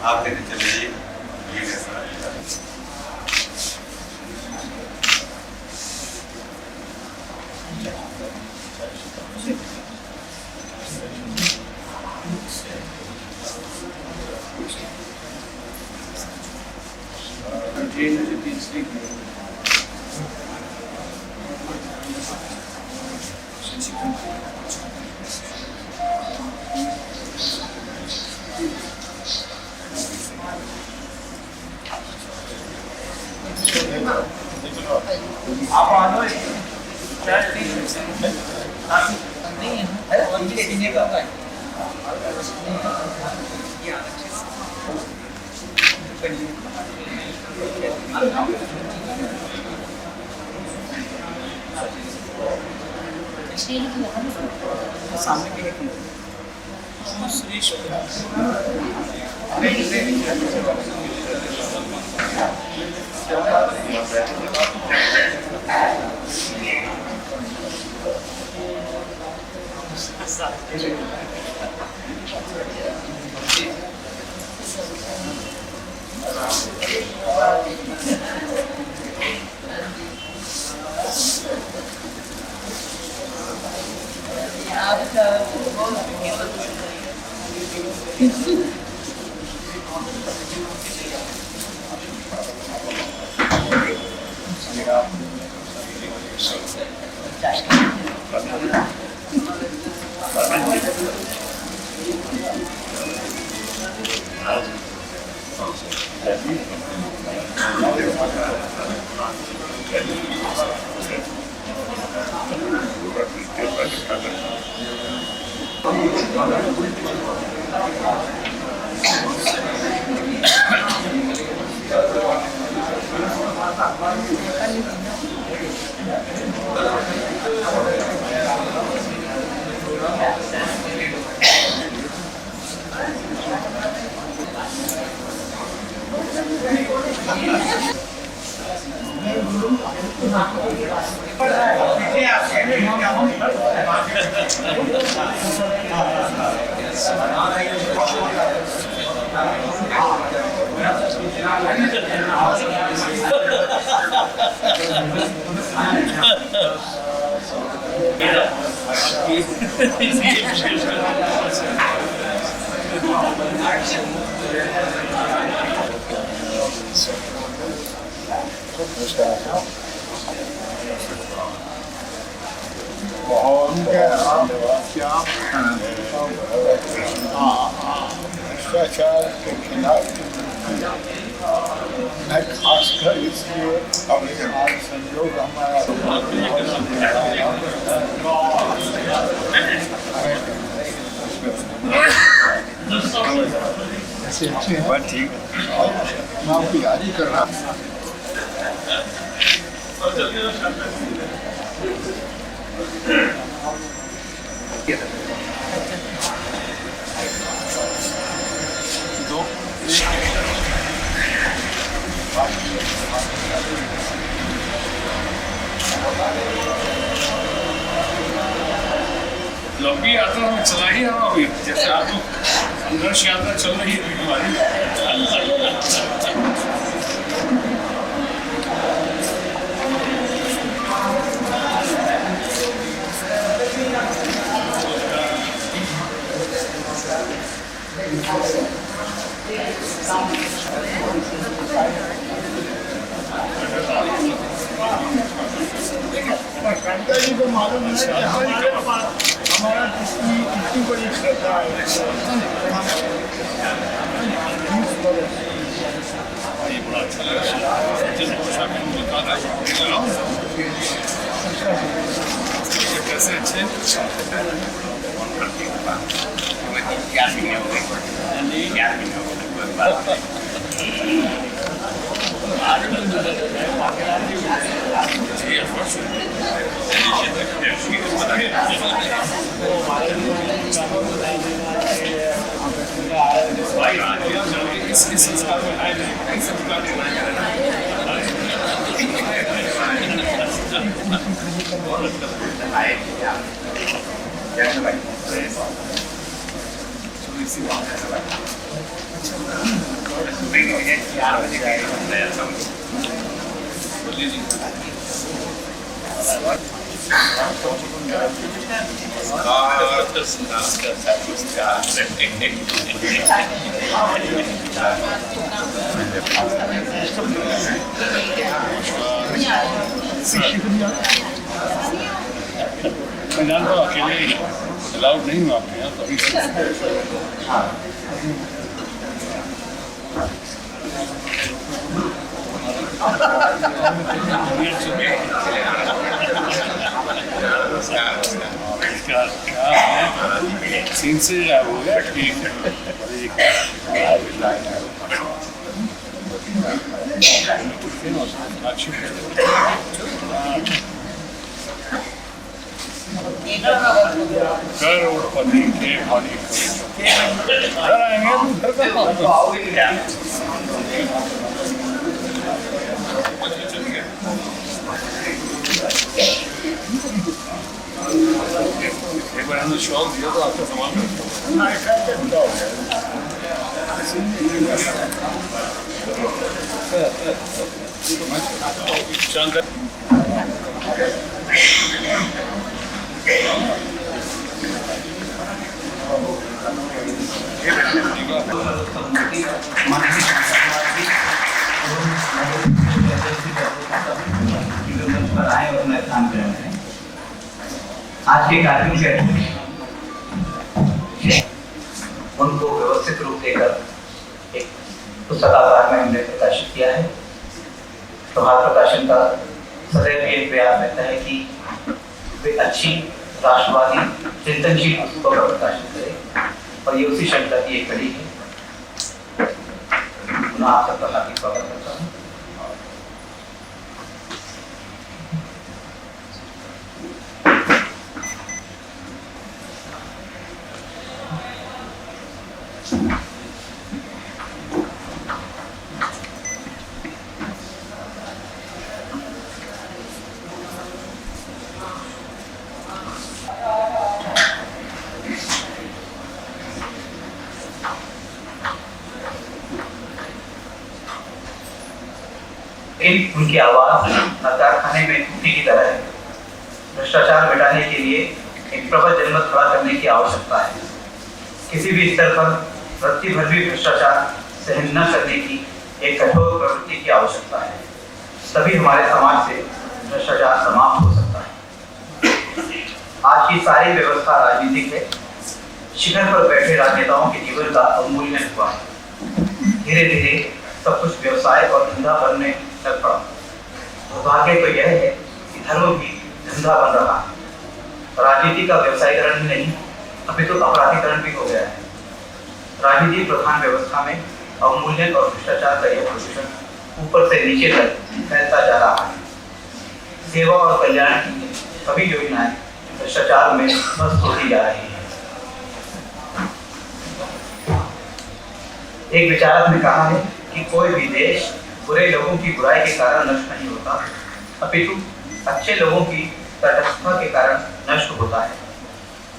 आप लेने चलिए आप आ जाओ नहीं है और ये सीने का है सामने भी है श्रेष्ठ भ्रष्टाचार के खिलाफ मैं खासकर इसलिए आज संयोग हमारा ठीक मैं आपकी याद ही कर रहा लंबी यात्रा में चला ही रहा अभी जैसे आप संघर्ष यात्रा चल रही है हमारी। जी को मालूम है कि हमारा कितनी बड़ी श्रद्धा है। ये बड़ा अच्छा लगा जिस भाषा में मुलाकात कैसे अच्छे इस संस्कार में आए हैं संस्कार मैं जानता हूँ अकेले अलाउड नहीं हूँ आपके यहाँ तो सीन से हो गया ठीक करोड़पति के बड़ी एक बार हमने शॉल दिया तो आपका सामान शानदार आज के कार्यक्रम से उनको व्यवस्थित रूप देकर एक पुस्तकाकार में हमने प्रकाशित किया है। प्रभात प्रकाशन का सदैव ये प्रयास रहता है कि वे अच्छी राष्ट्रवादी चिंतनशील पुस्तकों का प्रकाशित करें, और ये उसी श्रृंखला की एक कड़ी है। पुनः आप सबका हार्दिक स्वागत करता हूँ। उनकी आवाज कारखाने में टूटी की तरह है। भ्रष्टाचार मिटाने के लिए एक प्रबल जनमत खड़ा करने की आवश्यकता है। किसी भी स्तर पर रत्ती भर भी भ्रष्टाचार सहन न करने की एक कठोर प्रवृत्ति की आवश्यकता है, तभी हमारे समाज से भ्रष्टाचार समाप्त हो सकता है। आज की सारी व्यवस्था राजनीतिक है। शिखर पर बैठे राजनेताओं के जीवन का अवमूल्यन हुआ है। धीरे धीरे सब कुछ व्यवसाय और धंधा बनने लग पड़ा। दुर्भाग्य तो यह है कि धर्म भी धंधा बन रहा है। राजनीति का व्यवसायीकरण ही नहीं, अपितु अपराधीकरण भी हो गया है। राजनीति प्रधान व्यवस्था में अवमूल्यन और भ्रष्टाचार का यह प्रदूषण ऊपर से नीचे तक फैलता जा रहा है। सेवा और कल्याण की सभी योजनाएं भ्रष्टाचार में ध्वस्त होती जा रही है। एक विचारक ने कहा है कि कोई भी देश बुरे लोगों की बुराई के कारण नष्ट नहीं होता, अपितु अच्छे लोगों की तटस्थता के कारण नष्ट होता है।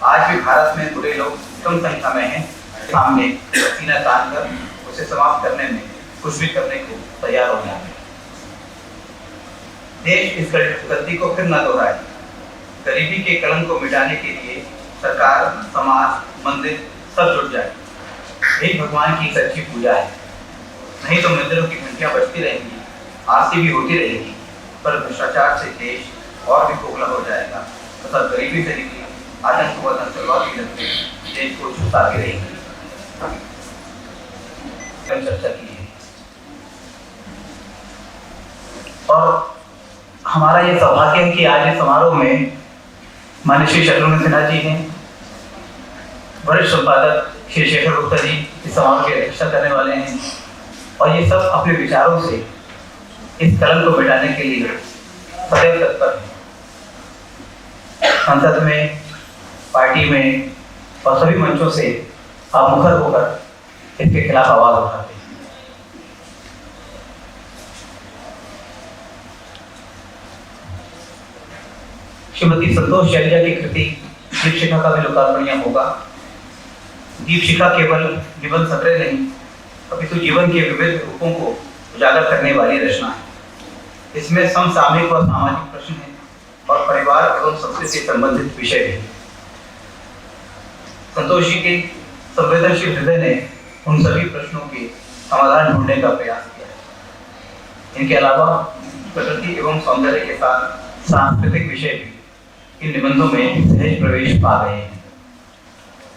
आज भी भारत में बुरे लोग कम संख्या में हैं, सामने सीना तान कर उसे समाप्त करने में कुछ भी करने को तैयार हो जाते हैं। देश इस गलती को फिर न दोहराए। गरीबी के कलंक को मिटाने के लिए सरकार, समाज, मंदिर सब जुट जाए। यही भगवान की सच्ची पूजा है। नहीं तो मंदिरों की घंटियां बजती रहेंगी, आरती भी होती रहेगी, पर भ्रष्टाचार से देश और भी खोखला हो जाएगा तथा गरीबी से निकली आतंकवाद अंतर्वाद की लड़की देश को छुपा भी रहेगी। चर्चा की है और हमारा ये सौभाग्य है कि आज इस समारोह में माननीय श्री शत्रुघ्न सिन्हा जी हैं, वरिष्ठ संपादक श्री शेखर गुप्ता जी इस समारोह की अध्यक्षता करने वाले हैं, और ये सब अपने विचारों से इस कलंक को मिटाने के लिए सदैव तत्पर हैं। संसद में, पार्टी में और सभी मंचों से आप मुखर होकर इसके खिलाफ आवाज उठाते हैं। श्रीमती संतोष शैलजा की कृति दीप शिखा का भी लोकार्पण यहाँ होगा। दीप शिखा केवल निबंध संग्रह नहीं, अपितु जीवन के विविध रूपों को उजागर करने वाली रचना है। इसमें समसामयिक व सामाजिक प्रश्न हैं और परिवार एवं संस्कृति से संबंधित विषय हैं। संतोष जी के संवेदनशील हृदय ने उन सभी प्रश्नों के समाधान ढूंढने का प्रयास किया है। इनके अलावा प्रकृति एवं सौंदर्य के साथ सांस्कृतिक विषय भी इन निबंधों में सहज प्रवेश पा गए हैं,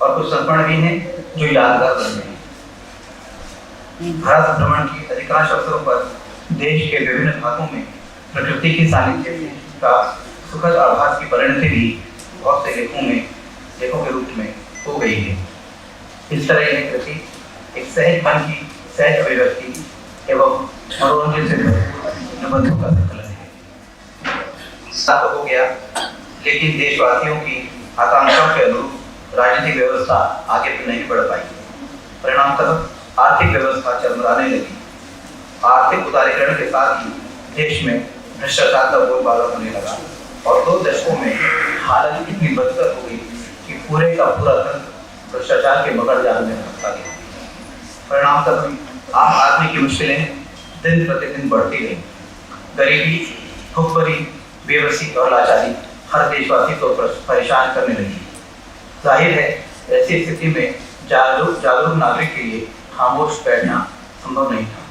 और कुछ संस्मरण भी हैं जो यादगार बन गए हैं। भारत भ्रमण की अधिकांश अवसरों पर देश के विभिन्न भागों में प्रकृति की सानिध्य का सुखद आभास की परिणति भी बहुत से लेखों के रूप में हो गई है। इस तरह यह कृति एक सहज मन की सहज अभिव्यक्ति एवं मनोरंजन से निबंधों का संकलन है। साथ हो गया, लेकिन देशवासियों की आकांक्षाओं के अनुरूप राजनीतिक व्यवस्था आगे नहीं बढ़ पाई। परिणामतः आर्थिक व्यवस्था चरमराने लगी। आर्थिक उदारीकरण के साथ ही देश में भ्रष्टाचार का बोलबाला होने लगा, और 2 दशकों में हालत इतनी बदतर हो गई कि पूरे का पूरा तंत्र भ्रष्टाचार के मगर जाल में फंसा गया। परिणामतः आम आदमी की मुश्किलें दिन प्रतिदिन बढ़ती गई। गरीबी, भुखमरी, बेबसी और लाचारी हर देशवासी को परेशान करने लगी। जाहिर है, ऐसी स्थिति में जागरूक नागरिक के लिए खामोश बैठना संभव नहीं था।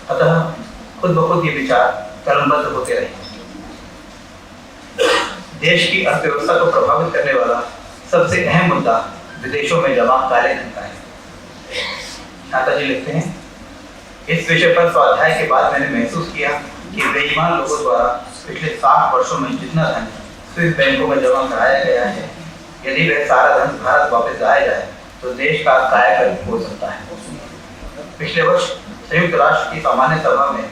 अतः खुद ब खुद ये विचार कलमबद्ध होते रहे। देश की अर्थव्यवस्था को प्रभावित करने वाला सबसे अहम मुद्दा विदेशों में जमा काले धन का है। छाता जी लिखते हैं, इस विषय पर स्वाध्याय के बाद मैंने महसूस किया कि बेईमान लोगों द्वारा पिछले 60 वर्षों में जितना धन स्विस बैंकों में जमा कराया गया है, यदि वह सारा धन भारत वापस लाया जाए तो देश का कायाकल्प हो सकता है। पिछले वर्ष संयुक्त राष्ट्र की सामान्य सभा में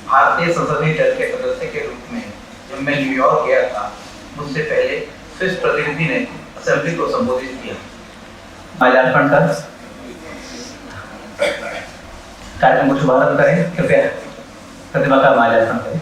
भारतीय संसदीय दल के सदस्य के रूप में जब मैं न्यूयॉर्क गया था, मुझसे पहले स्विस प्रतिनिधि ने असेंबली को संबोधित किया। माल्यार्पण कर कार्यक्रम को शुभारंभ करें। कृपया प्रतिमा का माल्यार्पण करें।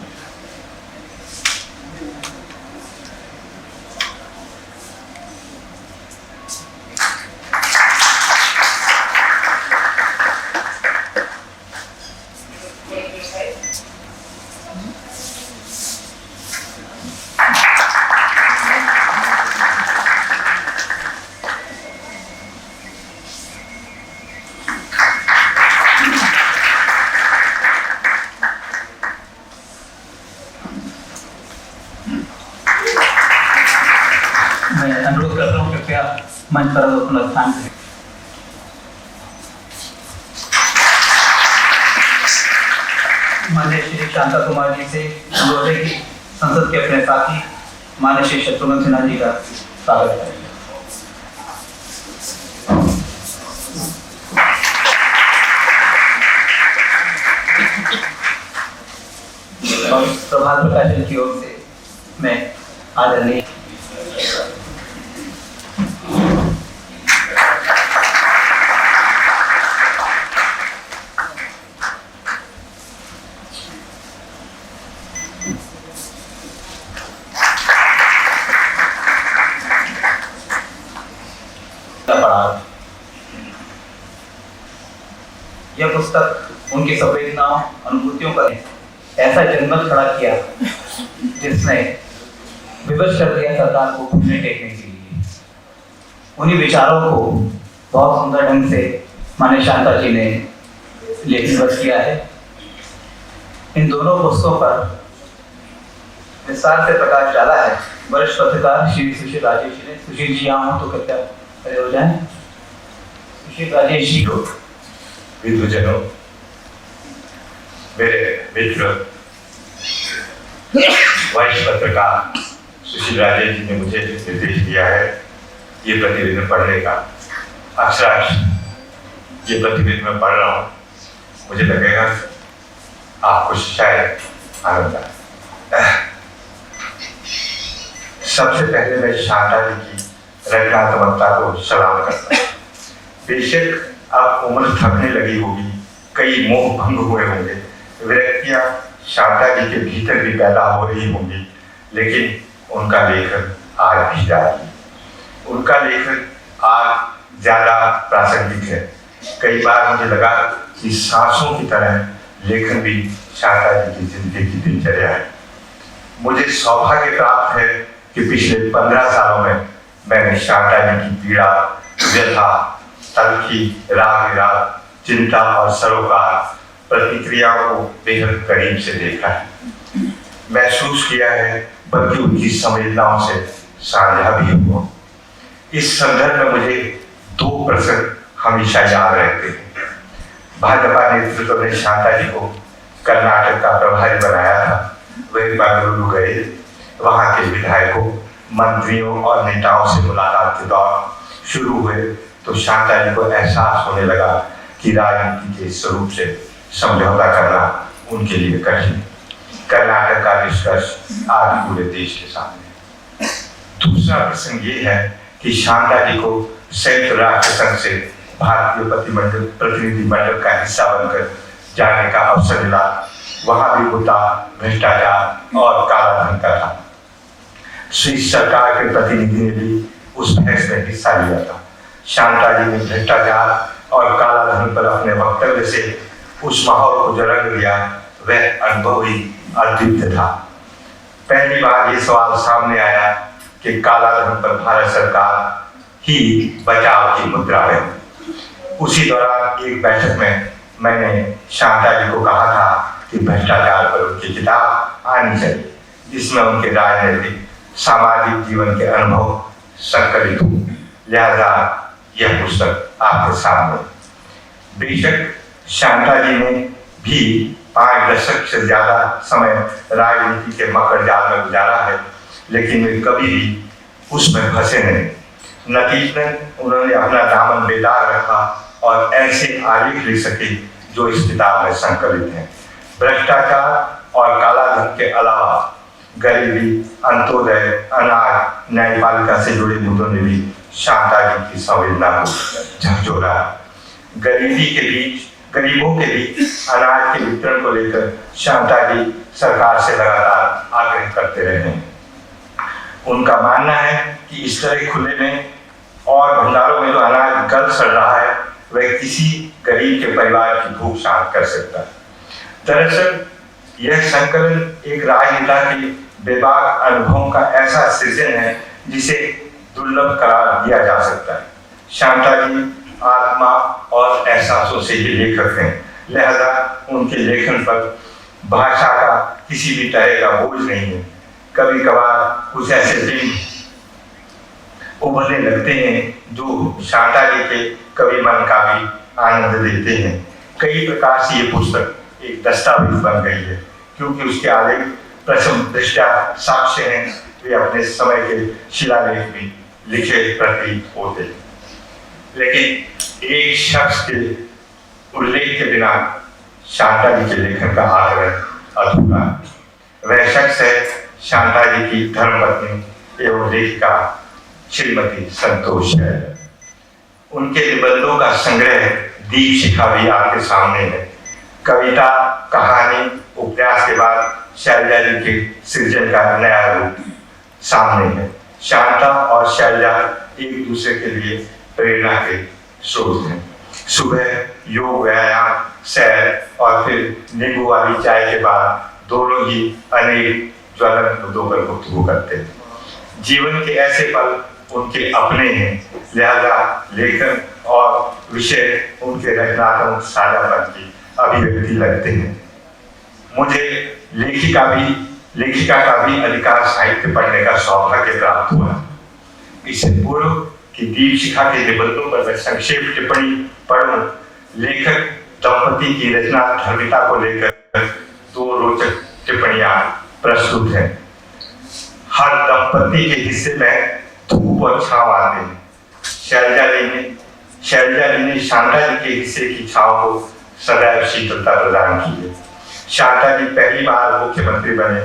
अनुरोध करता हूँ कृपया मंच पर अपना स्थान करें। माननीय श्री शांता कुमार जी से अनुरोध है कि संसद के अपने साथी माननीय श्री शत्रुघ्न सिन्हा जी का स्वागत करें। और प्रभात प्रकाश जी की ओर से मैं आदरणीय यह पुस्तक उनकी संवेदनाओं अनुभूतियों पर ऐसा जनमत खड़ा किया जिसने विवश कर दिया सरकार को घुटने टेकने के लिए। उन्हीं विचारों को बहुत सुंदर ढंग से माननीय शांता जी ने लेखनबद्ध किया है। इन दोनों पुस्तकों पर विस्तार से प्रकाश डाला है वरिष्ठ पत्रकार श्री सुशील राजेश जी ने। सुशील जी यहाँ हो तो कृपया खड़े हो जाएं। सुशील राजेश जी को विद्वजनों, मेरे मित्र वरिष्ठ पत्रकार सुशील राजेश जी ने मुझे निर्देश दिया है ये प्रतिवेदन पढ़ने का। अक्षरांश ये प्रतिवेदन मैं पढ़ रहा हूँ, मुझे लगेगा आपको शायद आनंद आए। सबसे पहले मैं शांता जी की रचनात्मकता को सलाम करता हूँ। बेशक अब उम्र थकने लगी होगी, कई मोह भंग हुए होंगे, व्यक्तियां शांता जी के भीतर भी पैदा हो रही होंगी, लेकिन उनका लेखन आज भी जारी है। उनका लेखन आज ज्यादा प्रासंगिक है। कई बार मुझे लगा कि सांसों की तरह लेखन भी शांता जी की जिंदगी की दिनचर्या है। मुझे सौभाग्य प्राप्त है कि पिछले 15 सालों में मैंने शांता जी की पीड़ा, व्यथा, तलखी, राग, चिंता और सरोकार प्रतिक्रियाओं को बेहद करीब से देखा है, महसूस किया है, बल्कि उनकी संवेदनाओं से साझा भी हुआ। इस संदर्भ में मुझे 2 प्रसंग हमेशा याद रहते हैं। भाजपा नेतृत्व ने शांता जी को कर्नाटक का प्रभारी बनाया था। वे बेंगलुरु गए, वहां के विधायकों, मंत्रियों और नेताओं से मुलाकात के दौरान शुरू हुए तो शांता जी को एहसास होने लगा कि राजनीति के स्वरूप से समझौता करना उनके लिए कठिन है। कर्नाटक का निष्कर्ष आज पूरे देश के सामने है। दूसरा प्रसंग ये है कि शांता जी को संयुक्त राष्ट्र संघ से भारतीय प्रतिनिधि मंडल का हिस्सा बनकर जाने का अवसर मिला। वहां भी मुद्दा भ्रष्टाचार और काला धन का था। स्विस सरकार के प्रतिनिधि ने भी उस बहस में हिस्सा लिया था। शांता जी ने भ्रष्टाचार और काला धन पर अपने वक्तव्य से उस माहौल को जो रंग दिया, वह अनुभव ही अद्वितीय था। पहली बार ये सवाल सामने आया कि काला धन पर भारत सरकार ही बचाव की मुद्रा है। उसी दौरान एक बैठक में मैंने शांता जी को कहा था कि भ्रष्टाचार पर उनकी किताब आनी चाहिए, जिसमें उनके राजनीतिक सामाजिक जीवन के अनुभव संकलित हो। लिहाजा यह पुस्तक आपके सामने। बेशक शांता जी ने भी 5 दशक से ज्यादा समय राजनीति के मकर जाल में गुजारा है, लेकिन वे कभी भी उसमें फंसे नहीं। नतीजतन उन्होंने अपना दामन बेदार रखा और ऐसे आलेख लिख सके जो इस किताब में संकलित हैं। भ्रष्टाचार और काला धन के अलावा गरीबी, अंत्योदय, अनाज, न्यायपालिका से जुड़े मुद्दों ने भी शांता जी की संवेदना को झकझोरा। गरीबों के बीच अनाज के वितरण को लेकर शांता जी सरकार से लगातार आग्रह करते रहे हैं। उनका मानना है कि इस तरह खुले में और भंडारों में जो अनाज गल सड़ रहा है वह किसी गरीब के परिवार की भूख शांत कर सकता है। दरअसल यह संकलन एक राजनेता के बेबाक अनुभवों का ऐसा सृजन है जिसे दुर्लभ करार दिया जा सकता है। शांता जी आत्मा और एहसासों से ही लेखक हैं, लिहाजा उनके लेखन पर भाषा का किसी भी तरह का बोझ नहीं है। कभी कभार कुछ ऐसे दिन उभरने लगते हैं जो शांता जी के कवि मन का भी आनंद देते हैं। कई प्रकार से ये पुस्तक एक दस्तावेज बन गई है, क्योंकि उसके आलेख प्रथम दृष्टया साक्ष्य हैं, वे अपने समय के शिलालेख भी लिखे प्रतीत होते हैं। लेकिन एक शख्स के उल्लेख के बिना शांता जी के लेखन का आग्रह अधूरा है। वह शख्स है शांता जी की धर्मपत्नी एवं लेखिका श्रीमती संतोष है। उनके निबंधों का संग्रह दीप शिखा भी आपके सामने है। कविता, कहानी, उपन्यास के बाद शैलजा जी के सृजन का नया रूप सामने है। शांता और शैलजा एक दूसरे के लिए प्रेरणा के स्रोत हैं। सुबह योग, व्यायाम, सैर और फिर नींबू वाली चाय के बाद दोनों ही अनेक ज्वलंत मुद्दों पर गुफ्तगू करते हैं। जीवन के ऐसे पल उनके अपने हैं, लिहाजा लेखन और विषय उनके रचनात्मक साझापन की अभिव्यक्ति लगते हैं। मुझे लेखिका का भी अधिकार साहित्य पढ़ने का सौभाग्य प्राप्त हुआ। इससे पूर्व कि दीप शिखा के निबंधों पर मैं संक्षेप टिप्पणी पढ़ूं, लेखक दंपति की रचना धर्मिता को लेकर 2 रोचक टिप्पणियां प्रस्तुत हैं। हर दंपति के हिस्से में धूप और छांव आते हैं। शैलजा जी ने शांता जी के हिस्से की छांव को सदैव शीतलता प्रदान की है। शांता जी पहली बार मुख्यमंत्री बने,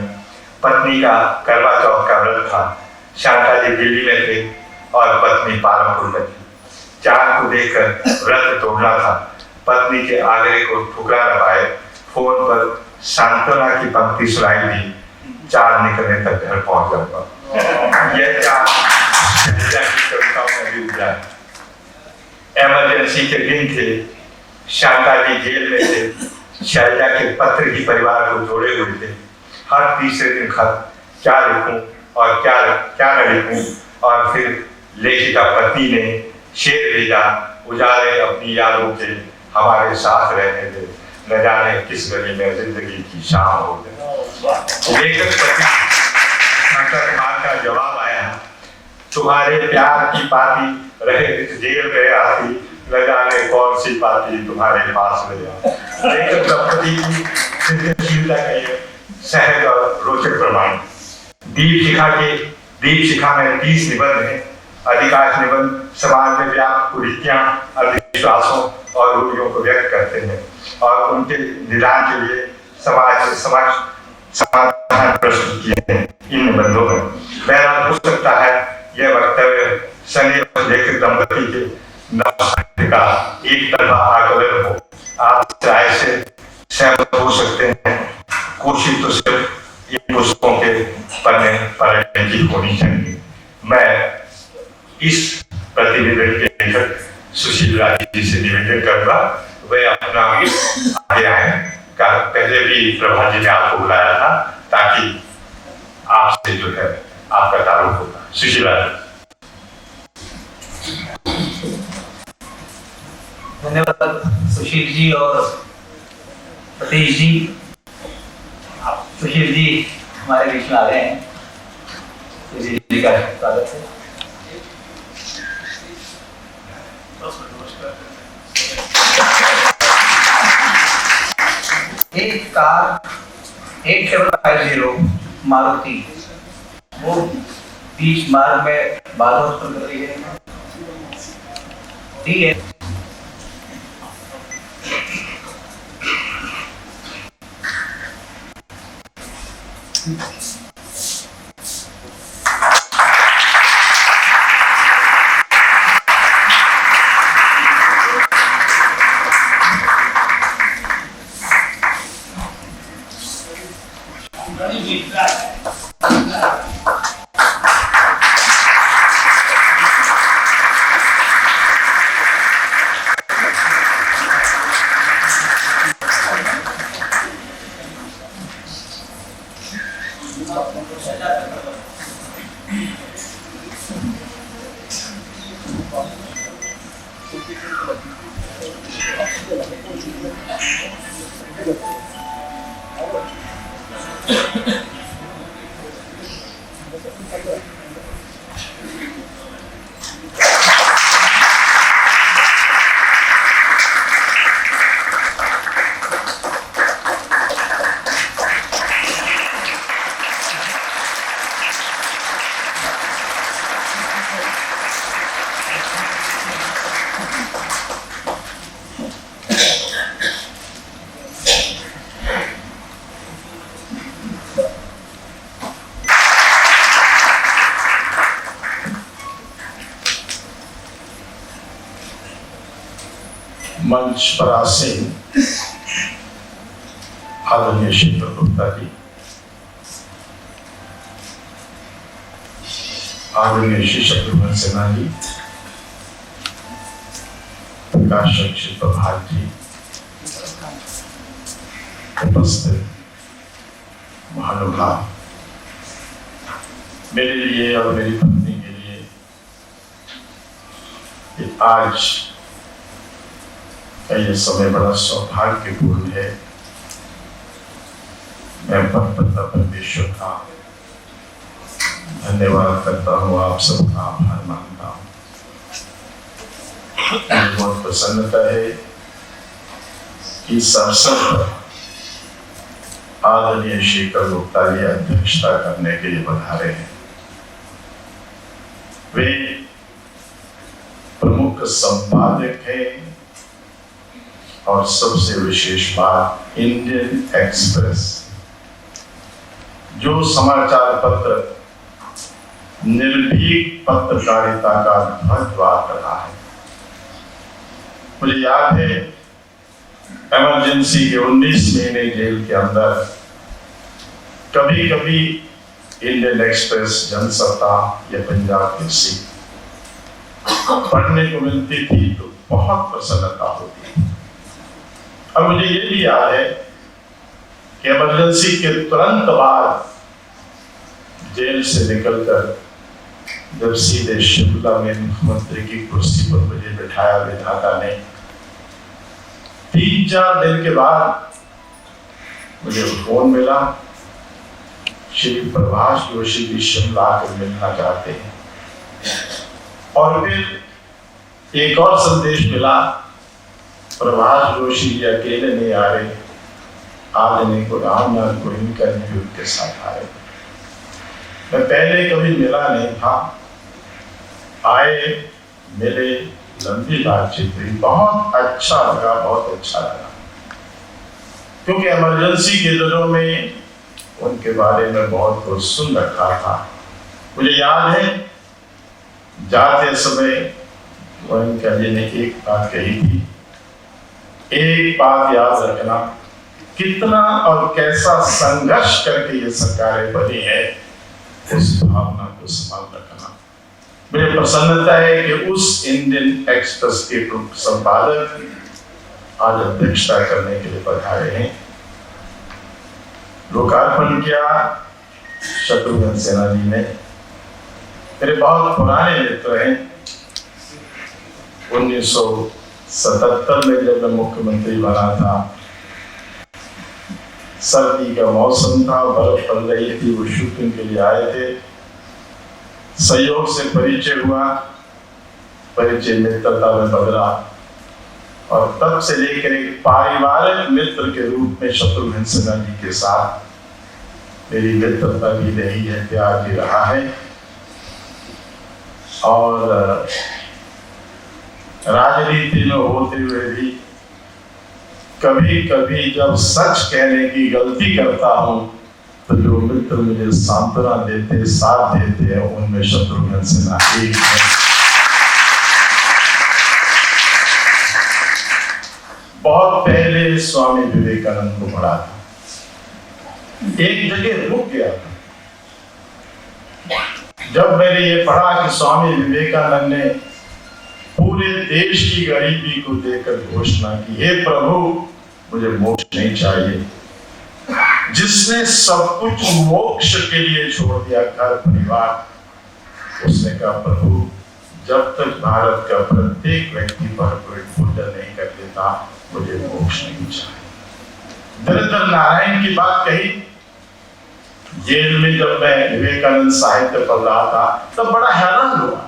पत्नी का करवा चौथ का व्रत था। शांता जी दिल्ली में थे और पत्नी पालमपुर में थी। चांद को देखकर व्रत तोड़ना था। पत्नी के आग्रह को ठुकरा न पाए, फोन पर सांत्वना की पंक्ति सुनाई दी, चांद निकलने तक घर पहुंच जाऊंगा। यह चांद शैलजा की कविताओं में भी उतरा। इमरजेंसी के दिन थे, शांता जी जेल में थे। शैलजा के पत्र ही परिवार को जोड़े हुए थे। हर तीसरे दिन खत, क्या लिखूं और क्या न लिखूं, और फिर लेखिका पत्नी ने शेर भेजा, उजाले अपनी यादों के हमारे साथ रहने दे, न जाने किस गली में जिंदगी की शाम हो गई। लेखक पति का जवाब आया, तुम्हारे प्यार की पाती रहे इस जेल में आती, न जाने कौन सी पाती तुम्हारे पास ले आ। लेखक दंपति की सृजनशीलता का सहज और रोचक प्रमाण। दीप शिखा में 30 निबंध हैं। अधिकांश निबंध समाज में व्याप्त कुरीतियां, अंधविश्वासों और रूढ़ियों को व्यक्त करते हैं और उनके निदान के लिए समाज के समक्ष समाधान प्रस्तुत किए हैं। इन निबंधों में बहरहाल हो सकता है यह वक्तव्य सदैव लेखक दंपति के नव साहित्य का एक तरफा आकलन हो। आप राय से सहमत हो सकते हैं। कोशिश तो सिर्फ इन पुस्तकों के पढ़ने पढ़ने की होनी चाहिए। मैं इस प्रतिवेदन के लेखक सुशील राजी जी से निवेदन करूंगा, वे अपना आगे आए। पहले भी प्रभा जी ने आपको बुलाया था ताकि आपसे जो है आपका तारुफ होगा। सुशील राजी। धन्यवाद सुशील जी और सतीश जी। सुशील जी हमारे बीच में आ गए हैं। सुशील जी का स्वागत है। कार 8750 मारुति वो बीच मार्ग में बाधा उत्पन्न कर रही है। ठीक है, मंच पर आसीन आदरणीय शेखर गुप्ता जी, आदरणीय श्री शत्रुघ्न सिन्हा जी, प्रकाशक श्री प्रभात जी, उपस्थित महानुभाव, मेरे लिए और मेरी पत्नी के लिए आज ये समय बड़ा सौभाग्यपूर्ण है। मैं परमपिता परमेश्वर का धन्यवाद करता हूँ, आप सबका आभार मानता हूँ। मुझे बहुत प्रसन्नता है कि इस अवसर पर आदरणीय शेखर गुप्ता जी अध्यक्षता करने के लिए पधारे हैं। वे प्रमुख संपादक हैं और सबसे विशेष बात इंडियन एक्सप्रेस, जो समाचार पत्र निर्भीक पत्रकारिता का ध्वजवाहक रहा है। मुझे याद है इमरजेंसी के 19 महीने जेल के अंदर कभी कभी इंडियन एक्सप्रेस, जनसत्ता या पंजाब केसरी पढ़ने को मिलती थी तो बहुत प्रसन्नता होती थी। और मुझे ये भी याद है कि इमरजेंसी के तुरंत बाद जेल से निकलकर जब सीधे शिमला में मुख्यमंत्री की कुर्सी पर मुझे बिठाया विधाता ने, 3-4 दिन के बाद मुझे फोन मिला, श्री प्रभाष जोशी जी शिमला आकर मिलना चाहते हैं। और फिर एक और संदेश मिला, प्रभाष जोशी जी अकेले नहीं आ रहे, आदरणीय को रामनाथ गोयनका जी उनके साथ आ रहे। मैं पहले कभी मिला नहीं था, आए, मिले, लंबी बातचीत हुई, बहुत अच्छा लगा, बहुत अच्छा लगा। क्योंकि इमरजेंसी के दिनों में उनके बारे में बहुत कुछ सुन रखा था। मुझे याद है जाते समय गोयनका जी ने एक बात कही थी, एक बात याद रखना, कितना और कैसा संघर्ष करके ये सरकारें बनी है, उस भावना को संभाल रखना। मुझे प्रसन्नता है कि उस इंडियन एक्सप्रेस के संपादक आज अध्यक्षता करने के लिए पधारे हैं। लोकार्पण किया शत्रुघ्न सिन्हा जी ने, मेरे बहुत पुराने मित्र हैं। 1977 में जब मैं मुख्यमंत्री बना था, सर्दी का मौसम था, बर्फ पड़ रही थी, वो शूटिंग के लिए आए थे। संयोग से परिचय हुआ, परिचय मित्रता में बदला और तब से लेकर एक पारिवारिक मित्र के रूप में शत्रुघ्न सिन्हा जी के साथ मेरी मित्रता भी रही है, प्यार भी रहा है। और राजनीति में होते हुए भी कभी कभी जब सच कहने की गलती करता हूं तो जो मित्र मुझे सांत्वना देते, साथ देते हैं, उनमें शत्रुघ्न सिन्हा एक है। बहुत पहले स्वामी विवेकानंद को पढ़ा था, एक जगह रुक गया था। जब मैंने ये पढ़ा कि स्वामी विवेकानंद ने पूरे देश की गरीबी को देखकर घोषणा की, हे प्रभु मुझे मोक्ष नहीं चाहिए, जिसने सब कुछ मोक्ष के लिए छोड़ दिया, घर परिवार, उसने कहा प्रभु जब तक भारत का प्रत्येक व्यक्ति पर कोई पूजन नहीं कर देता मुझे मोक्ष नहीं चाहिए। दरिद्र नारायण की बात कही। जेल में जब मैं विवेकानंद साहित्य पढ़ रहा था तब बड़ा हैरान हुआ।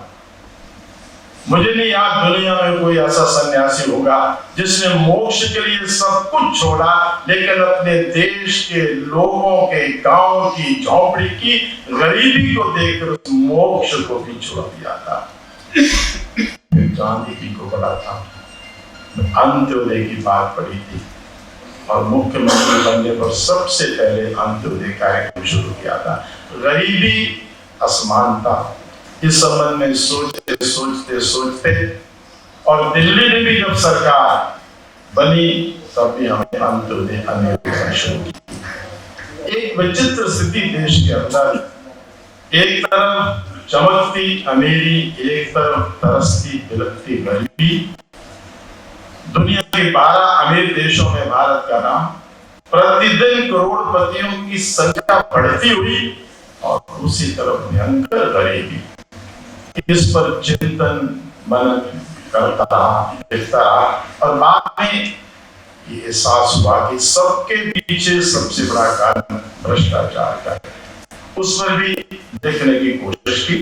मुझे नहीं याद दुनिया में कोई ऐसा सन्यासी होगा जिसने मोक्ष के लिए सब कुछ छोड़ा, लेकिन अपने देश के लोगों के, गांव की, झोपड़ी की गरीबी को देखकर उस मोक्ष को भी छोड़ दिया था। गांधी जी को पढ़ा था, अंत्योदय की बात पढ़ी थी और मुख्यमंत्री बनने पर सबसे पहले अंत्योदय कार्यक्रम शुरू किया था। गरीबी, असमानता, इस संबंध में सोचते सोचते सोचते और दिल्ली में भी जब सरकार बनी तब भी हमने अंत्योदय अनिवार्य शुरू की। एक विचित्र स्थिति देश के अंदर, एक तरफ चमकती अमीरी, एक तरफ तरसती बिलखती गरीबी। दुनिया के 12 अमीर देशों में भारत का नाम, प्रतिदिन करोड़पतियों की संख्या बढ़ती हुई और दूसरी तरफ भयंकर गरीबी। इस पर चिंतन मनन करता रहा, लिखता रहा और बाद में ये एहसास हुआ कि सबके पीछे सबसे बड़ा कारण भ्रष्टाचार का है। उस पर भी देखने की कोशिश की।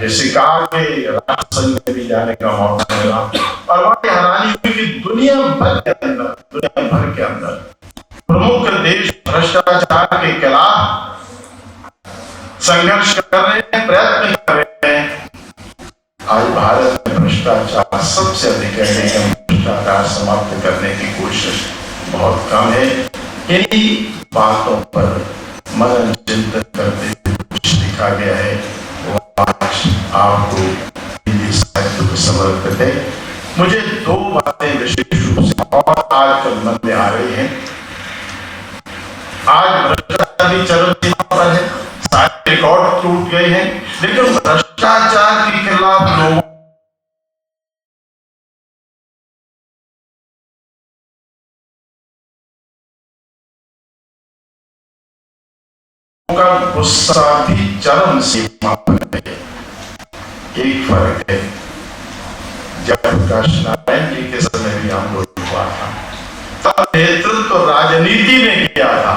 जैसे कहा कि राष्ट्रसंघ में भी जाने का मौका मिला और वहां हैरानी हुई कि दुनिया भर के अंदर प्रमुख देश भ्रष्टाचार के खिलाफ संघर्ष कर रहे हैं, प्रयत्न कर रहे हैं। आज भारत में भ्रष्टाचार सबसे अधिक है, लेकिन भ्रष्टाचार समाप्त करने की कोशिश बहुत कम है। इन्हीं बातों पर मनन चिंतन करते कुछ लिखा गया है, वो आज आपको हिंदी साहित्य को समर्पित है। मुझे 2 बातें विशेष रूप से और आज कल मन में आ रही हैं। आज भ्रष्टाचार की चरम सीमा पर है, सारे रिकॉर्ड टूट गए हैं, लेकिन भ्रष्टाचार के खिलाफ लोगों का गुस्सा भी चरम सीमा पर है। एक फर्क है, जब प्रकाश नारायण जी के समय भी हम लोग हुआ था तब नेतृत्व राजनीति ने किया था।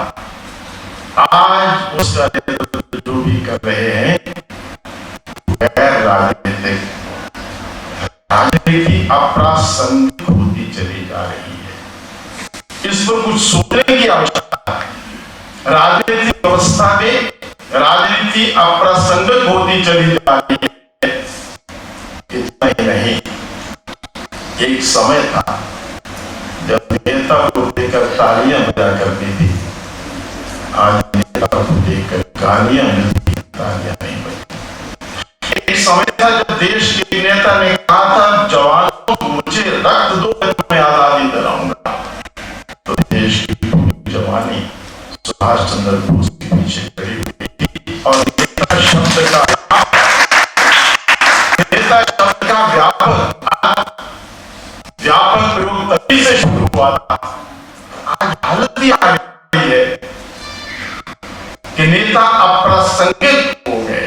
आज उसका नेतृत्व जो भी कर रहे हैं गैर राजनीतिक, राजनीति अप्रासंगिक होती चली जा रही है। इस पर कुछ सोचने की आवश्यकता है। राजनीतिक व्यवस्था में राजनीति अप्रासंगिक होती चली जा रही है। इतना ही नहीं, एक समय था जब नेता को देखकर तालियां बजा करती थी, आज नेता को देखकर गालियां मिलती, तालियां नहीं बजती। एक समय था जब देश के नेता ने कहा था जवानों मुझे रक्त दो मैं आजादी दिलाऊंगा, तो देश की पूरी जवानी सुभाष चंद्र बोस के पीछे खड़ी हुई थी और नेता शब्द का व्यापक प्रयोग तभी से शुरू हुआ था। आज हालत ही आ गई है कि नेता अप्रासंगिक हो गए।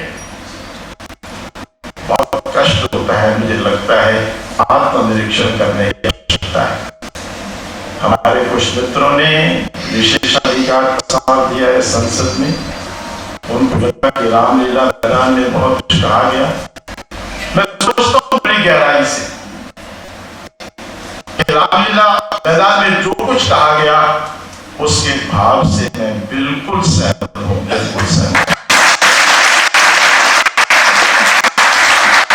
बहुत कष्ट होता है, मुझे लगता है आत्मनिरीक्षण करने की आवश्यकता है। हमारे कुछ मित्रों ने विशेषाधिकार का सवाल दिया है संसद में, उनको लगता कि रामलीला मैदान में बहुत कुछ कहा गया। मैं सोचता हूं बड़ी गहराई से रामलीला मैदान में जो कुछ कहा गया उसके भाव से मैं बिल्कुल सहमत हूं, बिल्कुल सहमत।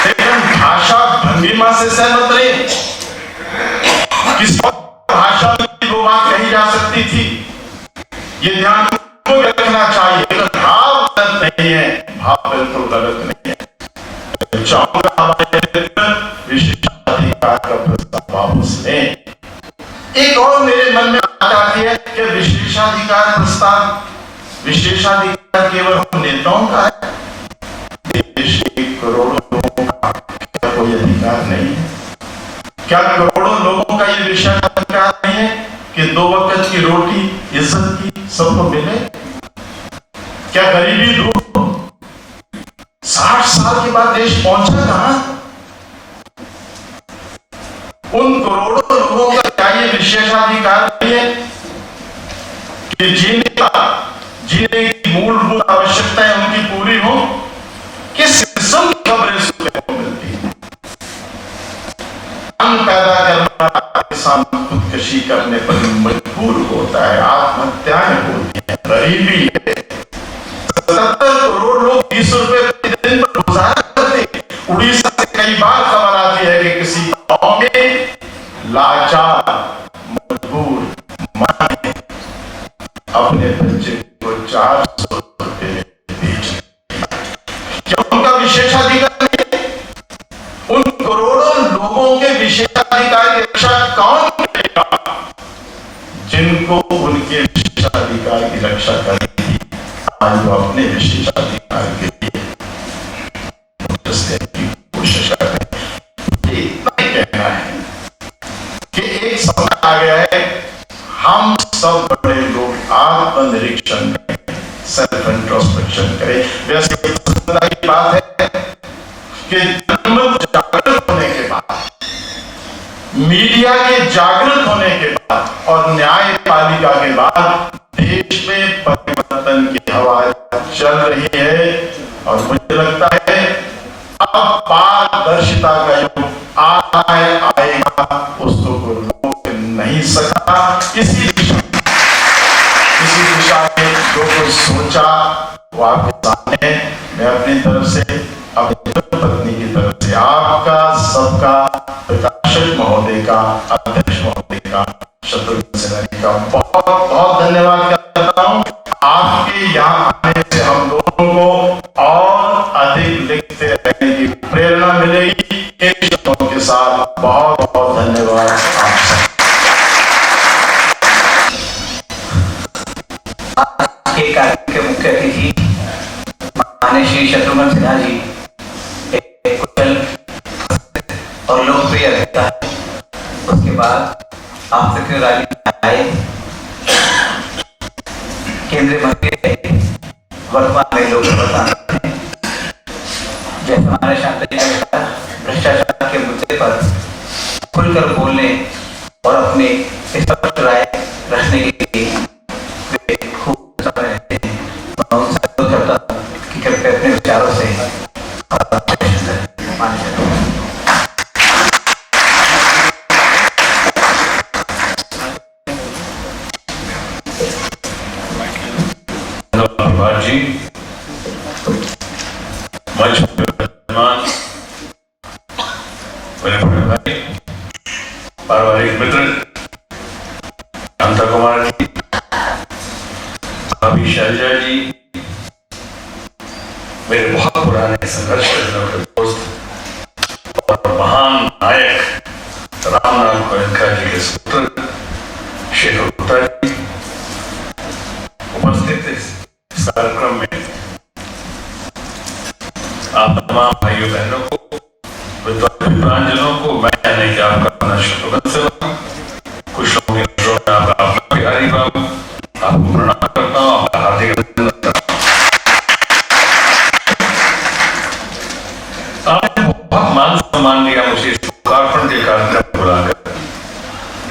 लेकिन भाषा भंगिमा से सहमत नहीं। किसी और भाषा में दो बात कही जा सकती थी, ये ध्यान को रखना चाहिए। लेकिन भाव गलत नहीं है, भाव बिल्कुल गलत नहीं है। चाहूंगा हमारे विशेषाधिकार का प्रस्ताव वापस लें। एक और मेरे मन में बात आती है कि विशेषाधिकार केवल हम नेताओं का है, देश के करोड़ों लोगों का क्या कोई अधिकार नहीं है? क्या करोड़ों लोगों का ये विशेषाधिकार नहीं है कि 2 वक्त की रोटी इज्जत की सबको मिले? क्या गरीबी दूर हो? 60 साल के बाद देश पहुंचा कहां? उन करोड़ों लोगों का क्या ये विशेषाधिकार नहीं है कि जीने की मूलभूत आवश्यकताएं उनकी पूरी हो? किस किस्म की खबरें सुनने को मिलती है? अन्न पैदा करना किसान खुदकशी करने पर मजबूर होता है, आत्महत्याएं होती है, गरीबी है। 77 करोड़ लोग 20 रुपए प्रतिदिन पर गुजारा करते। उड़ीसा से कई बार खबर आती है कि किसी गांव में लाचार मजबूर मां अपने बच्चे को 400 रुपए में बेच दिया। क्या उनका विशेषाधिकार नहीं? उन करोड़ों लोगों के विशेषाधिकार की रक्षा कौन करेगा? जिनको उनके विशेषाधिकार की रक्षा करनी थी, आज वो अपने विशेषाधिकार के लिए की कोशिश कर रहे हैं। इतना ही कहना है कि एक समय आ गया है, हम सब बड़े लोग आत्मनिरीक्षण करें, सेल्फ इंट्रोस्पेक्शन करें। वैसे की बात है कि जनमत जागृत होने के बाद, मीडिया के जागृत होने के बाद और न्यायपालिका के बाद देश में परिवर्तन की हवा चल रही है। और मुझे लगता है अब पारदर्शिता का युग आएगा, उसको कोई रोक नहीं सका। इसी दिशा में जो कुछ सोचा वो आपके सामने। मैं अपनी तरफ से, अपनी पत्नी की तरफ से आपका सबका, प्रकाशक महोदय का, अध्यक्ष महोदय का, शत्रुघ्न सिन्हा जी का बहुत बहुत धन्यवाद करता हूं। आपके यहाँ आने से हम लोगों को और अधिक लिखते रहने की प्रेरणा मिलेगी। एक शब्दों के साथ बहुत बहुत धन्यवाद आपसे। आज के कार्यक्रम के मुख्य अतिथि माननीय श्री शत्रुघ्न सिन्हा जी एक कुशल और लोकप्रिय नेता है। उसके बाद आपसे राज्य आए केंद्रीय मंत्री, वर्तमान में लोकसभा सांसद हैं। जैसे हमारे शांति भ्रष्टाचार के मुद्दे पर खुलकर बोलने और अपने स्पष्ट राय रखने के लिए वे खूब समय रहते हैं। मैं उनसे अनुरोध करता हूं कि कृपया अपने विचारों से जी मंच मेरे बड़े भाई, पारिवारिक मित्र शांता कुमार जी, भाभी शैलजा जी, मेरे बहुत पुराने संघर्ष के दोस्त और महान नायक रामनाथ गोयनका जी के सुपुत्र शेखर गुप्ता जी, उपस्थित इस कार्यक्रम में आप तमाम भाइयों बहनों को, विद्वांजनों को मैं नहीं कि आपका शत्रुघ्न सिन्हा, कुछ लोगों के नजरों में आपका अपना बिहारी बाबू, आपको प्रणाम करता हूँ, आपका हार्दिक अभिनंदन करता हूँ। आपने बहुत मान सम्मान दिया मुझे इस लोकार्पण के कार्यक्रम बुलाकर।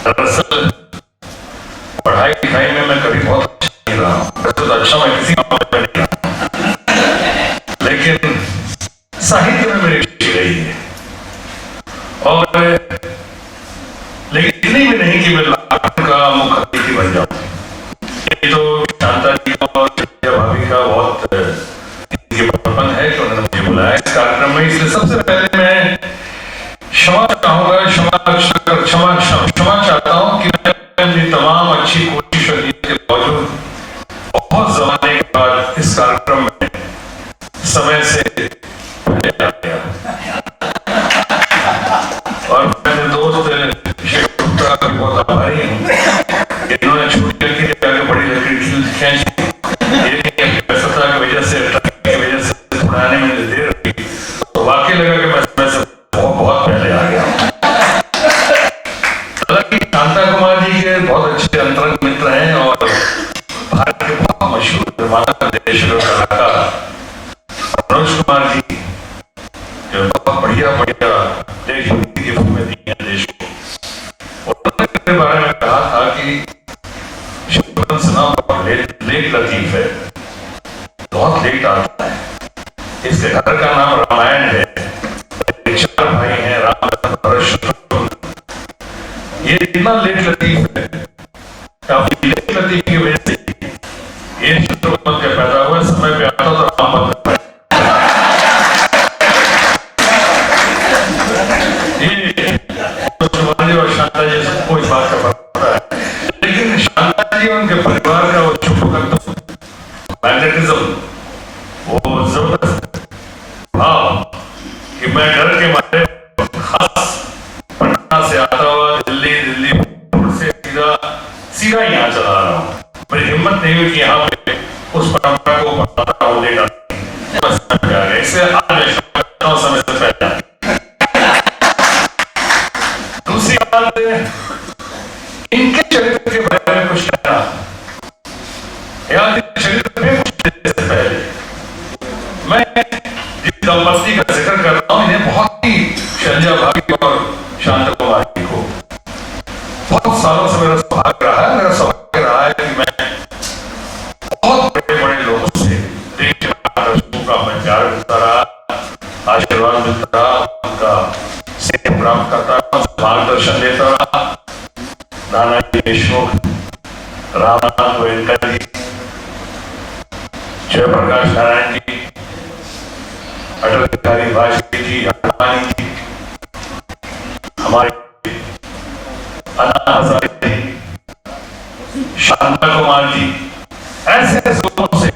दरअसल पढ़ाई लिखाई में मैं कभी बहुत अच्छा नहीं रहा हूँ, वैसे तो अच्छा मैं किसी मामले में नहीं रहा, लेकिन साहित्य में मेरी रुचि रही है। और लेकिन इतनी कि मैं लाखन का मुख्य अतिथि बन जाऊं। ये तो शांता जी और भाभी का बहुत बचपन है कि उन्होंने मुझे बुलाया इस कार्यक्रम में। इसलिए सबसे पहले मैं क्षमा चाहूंगा, क्षमा चाहता हूं कि मैं अपनी तमाम अच्छी कोशिश के बावजूद बहुत जमाने के बाद इस कार्यक्रम में समय से पहले आ गया। और मेरे दोस्त शेख गुप्ता का बहुत आभारी हूँ, इन्होंने छोटी लड़की के आगे बड़ी लड़की खींची। ये व्यस्तता की वजह से उड़ाने में देर रही, तो वाकई लगा कि मैं समय से बहुत पहले आ गया। हालांकि शांता कुमार जी के बहुत अच्छे अंतरंग मित्र हैं और भारत के बहुत मशहूर निर्माता निर्देशक कलाकार मनोज कुमार जी, जो बहुत बढ़िया देशभक्ति की फिल्में दी हैं देश को, उन्होंने मेरे बारे में कहा था कि शत्रुघ्न सिन्हा बहुत लेट लतीफ है, बहुत लेट आता है। इसके घर का नाम रामायण है, 4 भाई हैं, राम लखन भरत शत्रुघ्न। ये इतना लेट लतीफ है, काफी लेट लतीफ की वजह से ये शत्रुघ्न के पैदा हुए समय पे आता तो राम बनता है। ये और शांता जी से कोई बात का पता है, लेकिन शांता जी उनके परिवार का वो चुप मैग्नेटिज्म, वो जबरदस्त भाव कि मैं डर के मारे खास पटना से आता हुआ दिल्ली से सीधा यहाँ चला रहा हूँ। मेरी हिम्मत नहीं हुई कि यहाँ पे उस परंपरा को बताता हूँ लेकर इससे आज समय से पहले। दूसरी बात इनके चरित्र के बारे में कुछ कहना, चरित्र में कुछ देने से पहले मैं जिस दंपति का जिक्र कर रहा हूं, इन्हें बहुत ही शैलजा भाभी और शांता कुमारी को बहुत सालों से मेरा सौभाग्य रहा है। मेरा सौभाग्य रहा है कि मैं बहुत बड़े लोगों से देश दर्शकों का मैं प्यार मिलता रहा, आशीर्वाद मिलता रहा, उनका स्नेह प्राप्त करता रहा, मार्गदर्शन देता रहा। नानाजी देशमुख, रामनाथ गोयनका जी, जयप्रकाश नारायण जी, अटल बिहारी वाजपेयी जी, अडवाणी जी, हमारे अन्ना हजारे जी, शांता कुमार जी, ऐसे लोगों से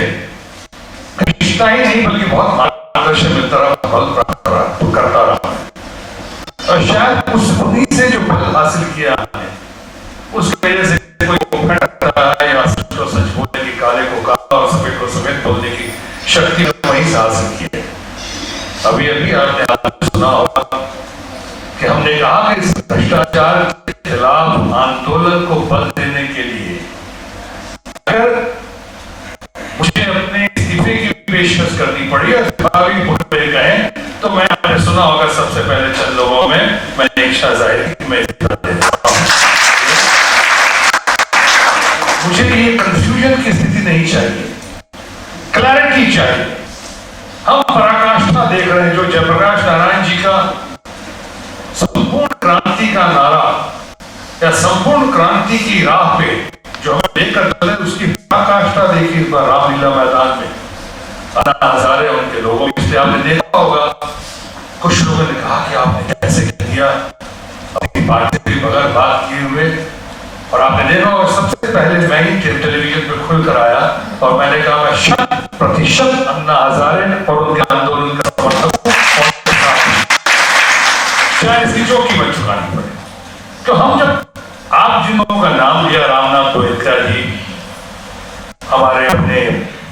रिश्ता ही नहीं बल्कि बहुत मार्गदर्शन मिलता रहा, फल प्राप्त करता रहा। और शायद उन्हीं से जो फल हासिल किया है उसकी वजह से कोई भटकता है या सच को सच बोलने की, काले को काला और सफेद को सफेद बोलने की शक्ति वहीं से हासिल की है। अभी आपने सुना होगा कि हमने कहा कि इस भ्रष्टाचार के खिलाफ आंदोलन को बल देने के लिए अगर मुझे अपने इस्तीफे की पेशकश करनी पड़ी कहें तो मैं आपने सुना होगा सबसे पहले चंद लोगों में मैंने इच्छा जाहिर की मैं इस्तीफा देता हूं। मुझे ये कंफ्यूजन की स्थिति नहीं चाहिए, क्लैरिटी चाहिए। हम पराकाष्ठा देख रहे हैं जो जयप्रकाश नारायण जी का संपूर्ण क्रांति का नारा या संपूर्ण क्रांति की राह पे जो हमें देखकर चले, उसकी पराकाष्ठा देखिए इस बार रामलीला मैदान में अन्ना हजारे उनके लोगों। इसलिए आपने देखा होगा कुछ लोगों ने कहा कि आपने कैसे किया अपनी पार्टी से बगैर बात किए हुए, और आपने देखा होगा सबसे पहले मैं ही टेलीविजन पे खुल कर आया और मैंने कहा मैं 100% अन्ना हजारे और उनके आंदोलन का समर्थक हूं, चाहे इसकी चौकी में चुकानी पड़े। तो हम जब आप जिन लोगों का नाम लिया, रामनाथ गोयनका जी, हमारे अपने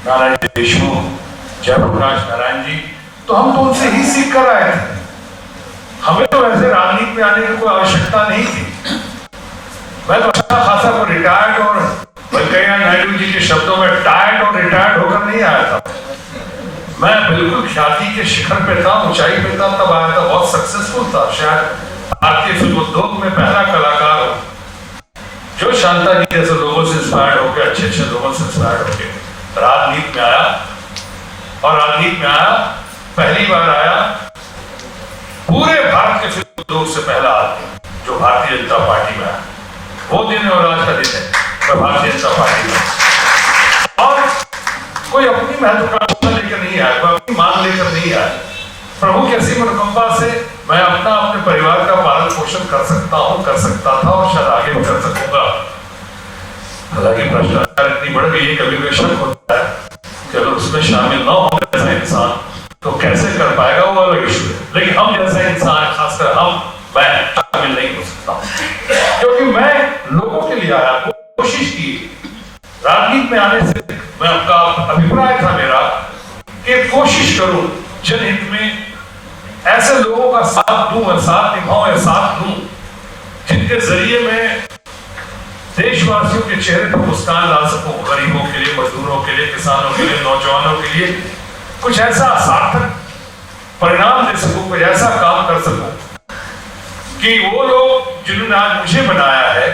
नानाजी देशमुख, जयप्रकाश नारायण जी, तो हम तो उनसे ही सीख कर आए थे। हमें तो वैसे राजनीति में आने की कोई आवश्यकता नहीं थी। मैं तो अच्छा खासा को रिटायर्ड और वेंकैया नायडू जी के शब्दों में टायर्ड और रिटायर्ड होकर नहीं आया था। मैं बिल्कुल ख्याति के शिखर पे था, ऊंचाई पे था, तब आया था, बहुत सक्सेसफुल था। शायद भारतीय फिल्म उद्योग में पहला कलाकार हो जो शांता जी जैसे लोगों से इंस्पायर्ड होकर, अच्छे अच्छे लोगों से इंस्पायर्ड होकर राजनीति में आया। और राजनीति में आया, पहली बार आया पूरे भारत के फिल्म उद्योग से पहला आदमी जो भारतीय जनता पार्टी में आया। वो दिन और आज का दिन है मैं भारतीय जनता पार्टी का। और कोई अपनी महत्वाकांक्षा लेकर नहीं आया, कोई अपनी मांग लेकर नहीं आया। प्रभु की असीम अनुकंपा से मैं अपने परिवार का पालन पोषण कर सकता हूँ, कर सकता था और शायद आगे भी कर सकूंगा। हालांकि भ्रष्टाचार इतनी बढ़ गई है, कभी कभी शक होता है कि अगर उसमें शामिल न हो ऐसा इंसान तो कैसे कर पाएगा, वो अलग इशू है। लेकिन हम जैसा इंसान, खासकर मैं शामिल नहीं हो सकता, क्योंकि मैं लोगों के लिए आया, कोशिश की। राजनीति में आने से मैं आपका अभिप्राय था मेरा कि कोशिश करूं जनहित में ऐसे लोगों का साथ दूं, साथ निभाऊं या साथ दूं जिनके जरिए मैं देशवासियों के चेहरे पर मुस्कान ला सकूं, गरीबों के लिए, मजदूरों के लिए, किसानों के लिए, नौजवानों के लिए कुछ ऐसा सार्थक परिणाम दे सकूं, कुछ ऐसा काम कर सकूं कि वो लोग जिन्होंने आज मुझे बनाया है,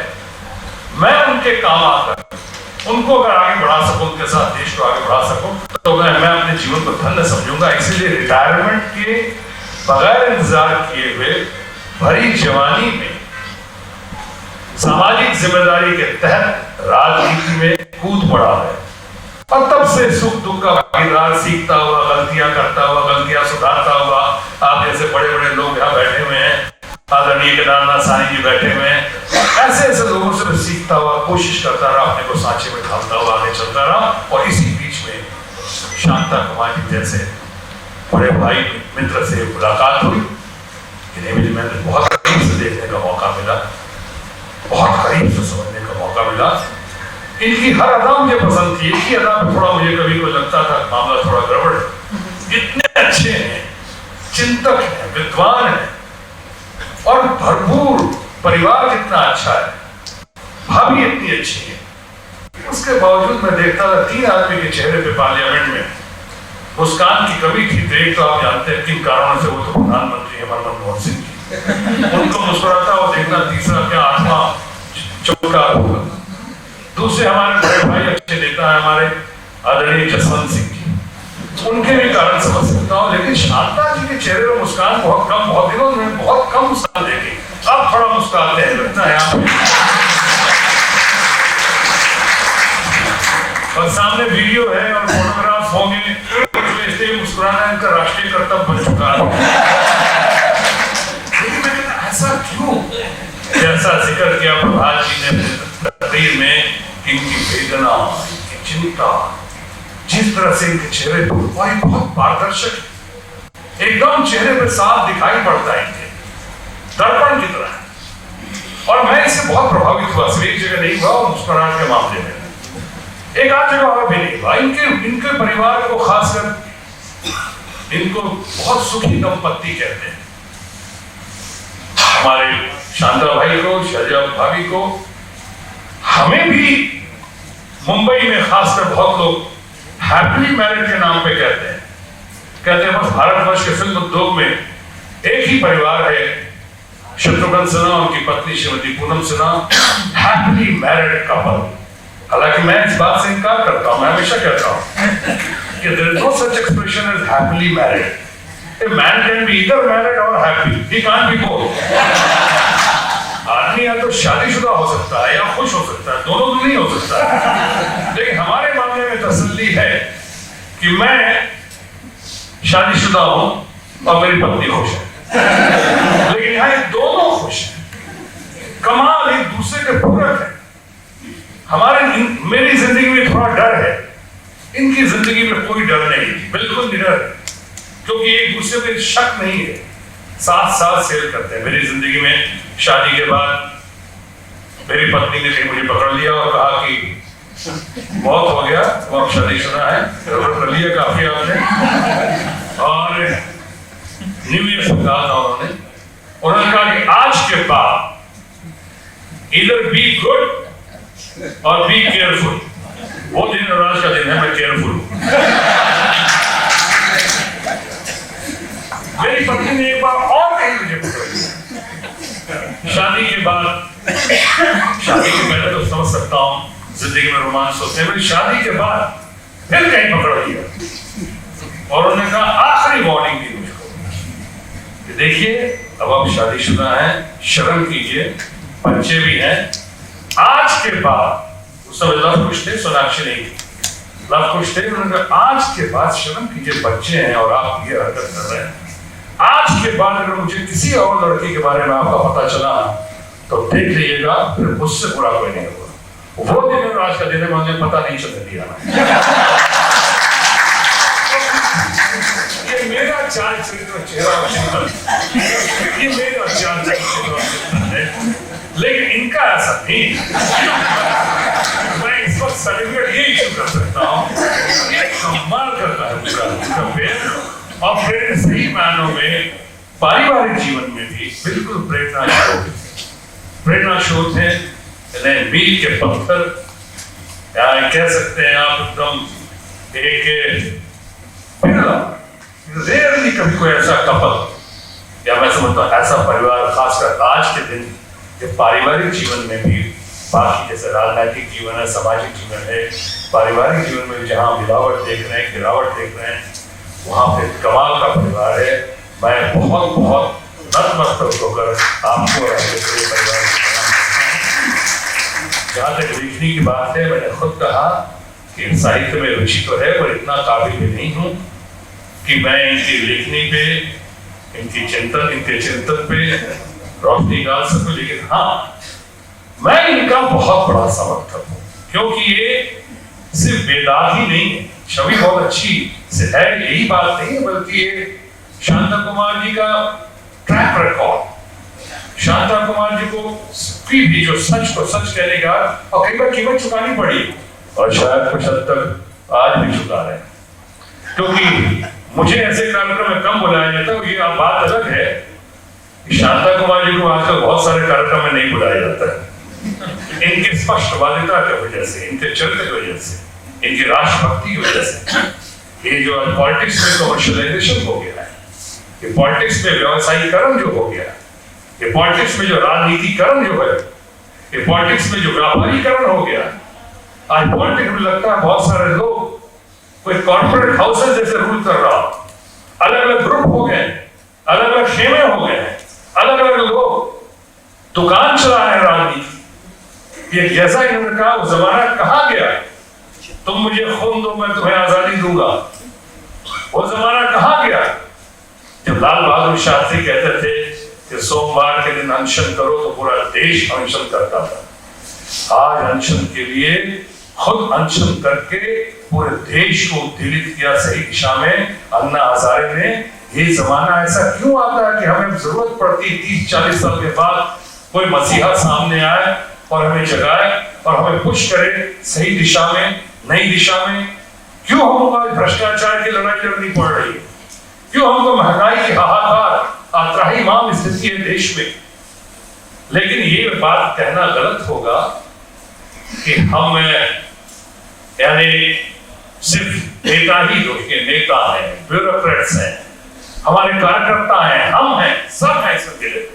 मैं उनके काम आकर उनको अगर आगे बढ़ा सकूं, उनके साथ देश को आगे बढ़ा सकूं, तो मैं अपने जीवन को धन्य समझूंगा। इसीलिए रिटायरमेंट के बगैर इंतजार किए हुए भरी जवानी में सामाजिक जिम्मेदारी के तहत राजनीति में कूद पड़ा है और तब से सुख दुख का भागीदार, सीखता हुआ, गलतियां करता हुआ, गलतियां सुधारता हुआ। आप जैसे बड़े बड़े लोग यहाँ बैठे हुए हैं, आदरणीय केदारनाथ साहनी जी बैठे हुए हैं, ऐसे लोगों से सीखता हुआ, कोशिश करता रहा, अपने को सांचे में ढालता हुआ आगे चलता रहा। और इसी बीच में शांता कुमार जी जैसे बड़े भाई मित्र से मुलाकात हुई, जिन्हें भी मैंने बहुत करीब से देखने का मौका मिला, बहुत करीब से समझने का मौका मिला। इनकी हर अदा मुझे पसंद थी। इनकी अदा में थोड़ा मुझे कभी को लगता था मामला थोड़ा गड़बड़ है। इतने अच्छे हैं, चिंतक हैं, विद्वान हैं और भरपूर परिवार कितना अच्छा है, भाभी इतनी अच्छी है। उसके बावजूद मैं देखता था 3 आदमी के चेहरे पे पार्लियामेंट में मुस्कान की कमी थी। तो एक तो आप जानते हैं किन कारणों से, वो तो प्रधानमंत्री है मनमोहन सिंह जी, उनको मुस्कुराता हुआ देखना तीसरा क्या 8वां चौकार होगा। दूसरे हमारे बड़े भाई अच्छे नेता है हमारे आदरणीय जसवंत सिंह जी, उनके भी कारण समझ सकता हूँ। लेकिन शांता जी के चेहरे पर मुस्कान बहुत कम, बहुत दिनों में बहुत कम मुस्कान देखी। अब थोड़ा मुस्कुराते हैं, लगता है यहाँ और सामने वीडियो है और फोटोग्राफ होंगे, इसलिए मुस्कुराना इनका राष्ट्रीय कर्तव्य बन चुका है। लेकिन मैंने कहा ऐसा क्यों? जैसा जिक्र किया प्रभात जी ने तकरीर में, इनकी वेदना, इनकी चिंता, जिस तरह से इनके चेहरे पर बहुत पारदर्शक, एकदम चेहरे पे साफ दिखाई पड़ता है, इनके दर्पण की तरह। और मैं इससे बहुत प्रभावित हुआ। सिर्फ एक जगह नहीं हुआ, मुस्कुराहट के मामले में एक आध जगह और भी नहीं हुआ। इनके परिवार को, खासकर इनको बहुत सुखी दंपत्ति कहते हैं। हमारे शांता भाई को, शैलजा भाभी को, हमें भी मुंबई में खासकर बहुत लोग हैप्पीली मैरिड के नाम पे कहते हैं बस भारतवर्ष के फिल्म उद्योग में एक ही परिवार है, शत्रुघ्न सिन्हा, उनकी पत्नी Shrimati Poonam Sinha, happily married couple. हालांकि मैं इस बात से इनकार करता हूं, मैं हमेशा कहता हूं कि there is no such expression as happily married. A man can be either married or happy. He can't be both. आदमी या तो शादीशुदा हो सकता है या खुश हो सकता है, दोनों नहीं हो सकता है। लेकिन हमारे मामले में तसल्ली है कि मैं शादीशुदा हूं और मेरी पत्नी खुश है। लेकिन यहाँ दोनों खुश हैं, कमाल एक दूसरे के पूरक है। मेरी जिंदगी में थोड़ा डर है, इनकी जिंदगी में कोई डर नहीं, बिल्कुल निडर है, क्योंकि एक दूसरे पे शक नहीं है, साथ साथ सेल करते हैं। मेरी जिंदगी में शादी के बाद मेरी पत्नी ने मुझे पकड़ लिया और कहा कि बहुत हो गया, वो अब शादीशुदा है, कर लिया काफी आपने। और न्यू ईयर से कहा था उन्होंने कहा कि आज के बाद इधर बी गुड और बी केयरफुल। वो दिन और आज का दिन है, मैं केयरफुल हूं। मेरी पत्नी ने एक बार और कही मुझे शादी के बाद, शादी के पहले तो समझ सकता हूं जिंदगी में रोमांस होते हैं, मेरी शादी के बाद फिर कहीं पकड़ लिया और उन्होंने कहा आखिरी वार्निंग दी मुझको कि देखिए अब आप शादीशुदा हैं, शर्म कीजिए, बच्चे भी हैं, आज के बाद उस समय लव कुश थे, सोनाक्षी नहीं थी, लव कुश थे, उन्होंने कहा आज के बाद शर्म कीजिए, बच्चे हैं और आप ये हरकत कर रहे हैं। आज के बाद अगर मुझे किसी और लड़की के बारे में आपका पता चला तो देख लीजिएगा, फिर मुझसे बुरा कोई नहीं होगा। वो दिन और आज का दिन मुझे पता नहीं चलने दिया। ये मेरा चाल चरित्र चेहरा, ये मेरा चाल चरित्र है, लेकिन इनका ऐसा नहीं। मैं इस वक्त सर्टिफिकेट ये इशू कर सकता हूँ, ये कमाल करता है उसका पेड़, और फिर सही मायनों में पारिवारिक जीवन में भी बिल्कुल प्रेरणा स्रोत है। मील के पत्थर कह सकते हैं आप, एकदम एक रेयरली कभी कोई ऐसा कपल, या मैं समझता हूँ ऐसा परिवार, खासकर आज के दिन ये पारिवारिक जीवन में भी, बाकी जैसे राजनीतिक जीवन है, सामाजिक जीवन है, पारिवारिक जीवन में जहाँ मिलावट देख रहे हैं, गिरावट देख रहे हैं, वहाँ पे कमाल का परिवार है। मैं बहुत बहुत नतमस्तक होकर आपको और आपके पूरे परिवार को प्रणाम करता हूँ। जहाँ तक लिखने की बात है, मैंने खुद कहा कि साहित्य में रुचि तो है, पर इतना काबिल भी नहीं हूँ कि मैं इनकी लेखनी पे, इनके चिंतन पे रोशनी डाल सकूं। लेकिन हाँ, मैं इनका बहुत बड़ा समर्थक हूँ, क्योंकि ये सिर्फ बेदाग ही नहीं है, छवि बहुत अच्छी से है, यही बात नहीं है, बल्कि ये शांता कुमार जी का ट्रैक रिकॉर्ड, शांता कुमार जी को भी जो सच को सच कहने का और कई बार कीमत चुकानी पड़ी, और शायद कुछ हद तक आज भी चुका रहे हैं। क्योंकि मुझे ऐसे कार्यक्रम में कम बुलाया जाता है, ये बात अलग है कि शांता कुमार जी को आजकल बहुत सारे कार्यक्रम में नहीं बुलाया जाता है। इनके स्पष्टवादिता की वजह से, इनके चरित्र की वजह से, इनकी राष्ट्रभक्ति की वजह से, ये जो पॉलिटिक्स में कमर्शियलाइजेशन हो गया है, ये पॉलिटिक्स में व्यवसायीकरण जो हो गया है, ये पॉलिटिक्स में जो राजनीतिकरण जो है, ये पॉलिटिक्स में जो व्यापारीकरण हो गया, आज पॉलिटिक्स में लगता है बहुत सारे लोग कोई कॉर्पोरेट हाउसेस जैसे रूल कर रहा, अलग अलग ग्रुप हो गए, अलग अलग खेमे हो गए, अलग अलग लोग दुकान चला रहे हैं राजनीति। ये जैसा इन्होंने कहा, वो जमाना कहाँ गया? तुम मुझे खून दो, मैं तुम्हें आजादी दूंगा। वो जमाना कहाँ गया जब लाल बहादुर शास्त्री कहते थे कि सोमवार के दिन अनशन करो तो पूरा देश अनशन करता था। आज अनशन के लिए खुद अनशन करके पूरे देश को उद्दीलित किया सही दिशा में अन्ना हजारे ने। ये जमाना ऐसा क्यों आता है कि हमें जरूरत पड़ती 30-40 साल के बाद कोई मसीहा सामने आए और हमें जगाए और हमें पुश करे सही दिशा में, नई दिशा में? क्यों हमको भ्रष्टाचार की लड़ाई लड़नी पड़ रही है? क्यों हमको महंगाई की हाहाकार त्राहिमाम स्थिति है देश में? लेकिन ये बात कहना गलत होगा कि हम यानी सिर्फ नेता ही जो के नेता हैं, ब्यूरोक्रेट्स हैं, हमारे कार्यकर्ता हैं, हम हैं, सब हैं इसमें गिरे।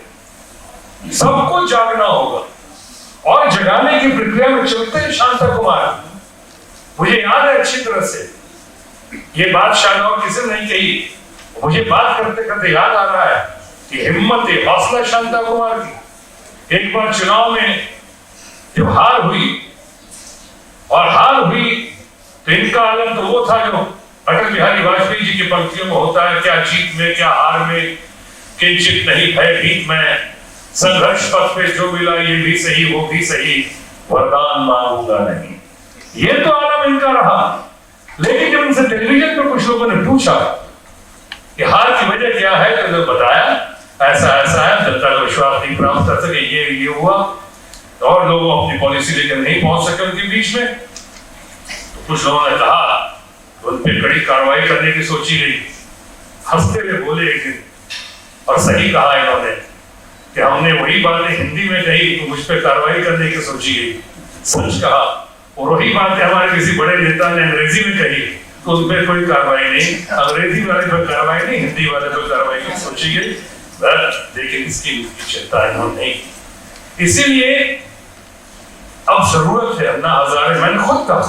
सबको जागना होगा और जगाने की प्रक्रिया में चलते हैं शांता कुमार। मुझे याद है अच्छी तरह से, ये बात शायद और किसी ने नहीं कही, मुझे बात करते करते याद आ रहा है कि हिम्मत हौसला शांता कुमार की। एक बार चुनाव में जब हार हुई तो इनका आलम तो वो था जो अटल बिहारी वाजपेयी जी की पंक्तियों में होता है, क्या जीत में क्या हार में, किंचित नहीं भय भीत में, संघर्ष पथ पे जो मिला ये भी सही वो भी सही, वरदान मांगूंगा नहीं। ये तो आलम इनका रहा। लेकिन जब उनसे टेलीविजन पर कुछ लोगों ने पूछा कि हार की वजह क्या है, तो उन्होंने बताया ऐसा ऐसा है, जनता को विश्वास नहीं प्राप्त कर सके, ये हुआ, और लोग अपनी पॉलिसी लेकर नहीं पहुंच सके उनके बीच में। तो कुछ लोगों ने कहा तो उन पर कड़ी कार्रवाई करने की सोची गई। हंसते हुए बोले एक दिन, और सही कहा इन्होंने, कि हमने वही बातें हिंदी में कही तो मुझ पर कार्रवाई करने की सोची गई। सच कहा, और वही बातें हमारे किसी बड़े नेता ने अंग्रेजी में कही तो उन पर कोई कार्रवाई नहीं, अंग्रेजी वाले पर कार्रवाई नहीं, हिंदी वाले पर कार्रवाई की सोची गई। लेकिन इसकी चिंता इन्होंने नहीं की। इसीलिए अब जरूरत है अन्ना हजारे, मैंने खुद कहा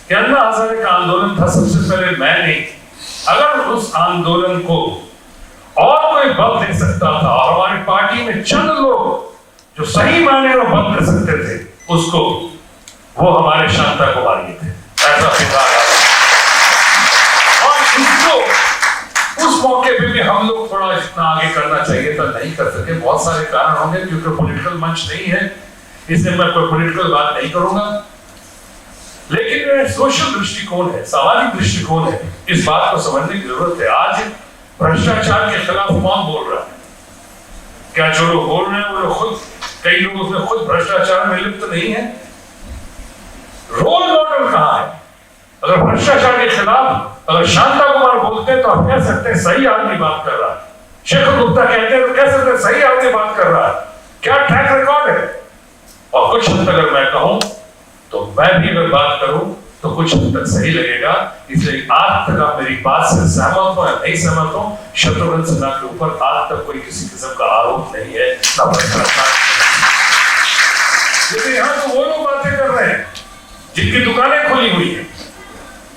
कि अन्ना हजारे का आंदोलन था सबसे पहले मैं नहीं। अगर उस आंदोलन को और कोई बल दे सकता था, और हमारी पार्टी में चंद लोग जो सही मायने में बल दे सकते थे, उसको वो हमारे शांता कुमारी थे, ऐसा फिलहाल। और इसको उस मौके पे भी हम लोग थोड़ा इतना आगे करना चाहिए था, नहीं कर सके। बहुत सारे कारण होंगे, क्योंकि पॉलिटिकल मंच नहीं है, इसलिए मैं कोई पॉलिटिकल बात नहीं करूंगा। लेकिन सोशल दृष्टिकोण है, सामाजिक दृष्टिकोण है, इस बात को समझने की जरूरत है। आज भ्रष्टाचार के खिलाफ कौन बोल रहा है? क्या जो लोग बोल रहे हैं वो लोग खुद, कई लोग उसमें खुद भ्रष्टाचार में लिप्त नहीं है? रोल मॉडल कहां है? अगर भ्रष्टाचार के खिलाफ अगर शांता कुमार बोलते हैं तो आप कह सकते हैं सही आदमी बात कर रहा है। शेखर गुप्ता कहते हैं तो कह सकते हैं सही आदमी बात कर रहा है। क्या ट्रैक रिकॉर्ड है? और कुछ हद तक अगर मैं कहूं तो मैं भी अगर बात करूं तो कुछ हद तक सही लगेगा। इसलिए आज तक आप मेरी बात से सहमत हो या नहीं सहमत हो, शत्रुघ्न सिन्हा के ऊपर आज तक कोई किसी किस्म का आरोप नहीं है, ना भ्रष्टाचार। लेकिन यहां तो वो लोग बातें कर रहे हैं जिनकी दुकानें खुली हुई है,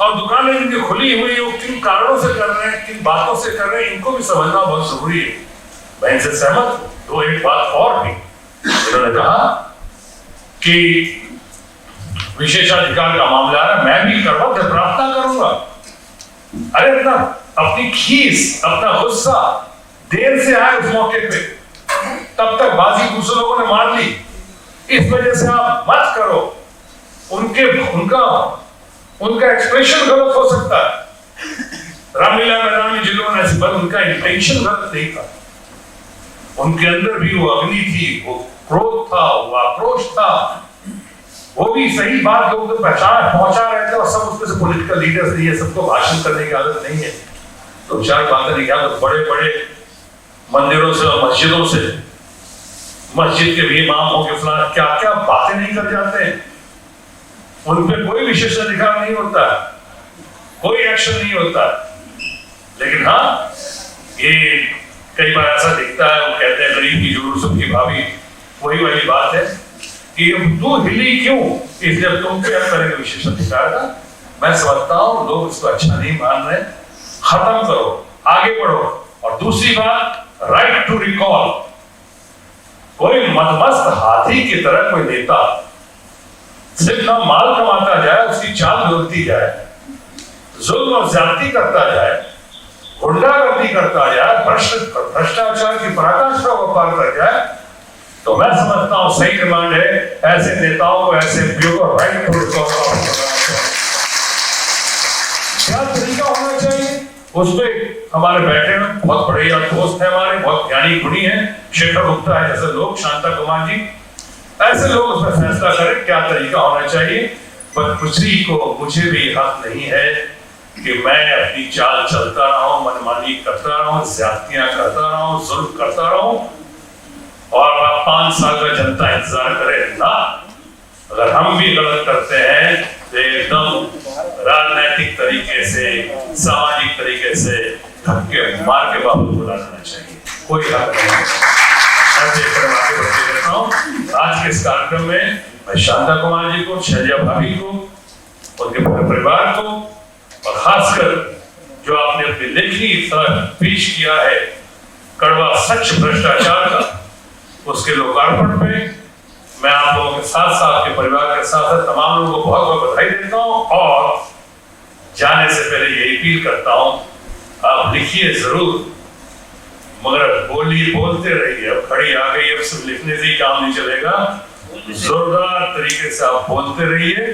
और दुकानें जिनकी खुली हुई है वो किन कारणों से कर रहे हैं, किन बातों से कर रहे हैं, इनको भी समझना बहुत जरूरी है। मैं इनसे सहमत हूं। तो एक बात और भी उन्होंने कहा कि विशेषाधिकार का मामला है, मैं भी करवा के प्रार्थना करूंगा। अरे इतना अपनी खीस, अपना गुस्सा देर से आए उस मौके पे, तब तक बाजी दूसरे लोगों ने मार ली। इस वजह से आप मत करो। उनका एक्सप्रेशन गलत हो सकता है। रामलीला मैदान में जिन लोगों ने ऐसे, पर उनका इंटेंशन गलत नहीं था। उनके अंदर भी वो अग्नि थी, वो क्रोध था, वो आक्रोश था, वो भी सही बात लोगों को पहुंचा रहे थे। और सब उसमें से पॉलिटिकल लीडर्स नहीं है, सबको भाषण करने की आदत नहीं है। तो चार बातें नहीं, तो बड़े बड़े मंदिरों से और मस्जिदों से, मस्जिद के भी इमाम हो के फलाना क्या क्या बातें नहीं कर जाते हैं। उन पे कोई विशेषाधिकार नहीं होता, कोई एक्शन नहीं होता। लेकिन हाँ, ये कई बार ऐसा दिखता है, वो कहते हैं गरीब की जोरू सबकी भाभी। वही वाली बात है कि तू हिली क्यों, इसलिए तुम पे अब करेंगे विशेषाधिकार का। मैं समझता हूँ लोग इसको अच्छा नहीं मान रहे। खत्म करो, आगे बढ़ो। और दूसरी बात, राइट टू रिकॉल। कोई मदमस्त हाथी की तरह कोई नेता सिर्फ ना माल कमाता जाए, उसकी चाल बदलती जाए, जुल्म और ज्यादती करता जाए, गुंडागर्दी करता जाए, भ्रष्टाचार की पराकाष्ठा को पार कर जाए, तो मैं समझता हूं सही डिमांड है ऐसे नेताओं को, ऐसे एमपीओ को राइट टू रिकॉल करना चाहिए। क्या तरीका होना चाहिए? उसमें हमारे बैठे में बहुत बड़े दोस्त हैं, हमारे बहुत ज्ञानी गुणी हैं, शेखर गुप्ता है जैसे लोग, शांता कुमार जी, ऐसे लोग उसमें फैसला करें क्या तरीका होना चाहिए। पर किसी को, मुझे भी हक नहीं है कि मैं अपनी चाल चलता रहूं, मनमानी करता रहूं, ज्यादतियां करता रहूं, जुल्म करता रहूं और 5 साल का जनता इंतजार करे ना। अगर हम भी गलत करते हैं तो एकदम राजनीतिक तरीके से, सामाजिक तरीके से धक्के मार के वापस बुला लेना चाहिए, कोई हक नहीं है। आज के इस कार्यक्रम में मैं शांता कुमार जी को, शैलजा भाभी को, उनके पूरे परिवार को, और खासकर जो आपने अपनी लेखनी तरह पेश किया है कड़वा सच भ्रष्टाचार का, उसके लोकार्पण पे मैं आप लोगों के साथ साथ, आपके परिवार के साथ साथ तमाम लोगों को बहुत बहुत बधाई देता हूं। और जाने से पहले यही अपील करता हूं, आप लिखिए जरूर, मगर बोलते रहिए। अब खड़ी आ गई, अब सिर्फ लिखने से ही काम नहीं चलेगा, जोरदार तरीके से आप बोलते रहिए।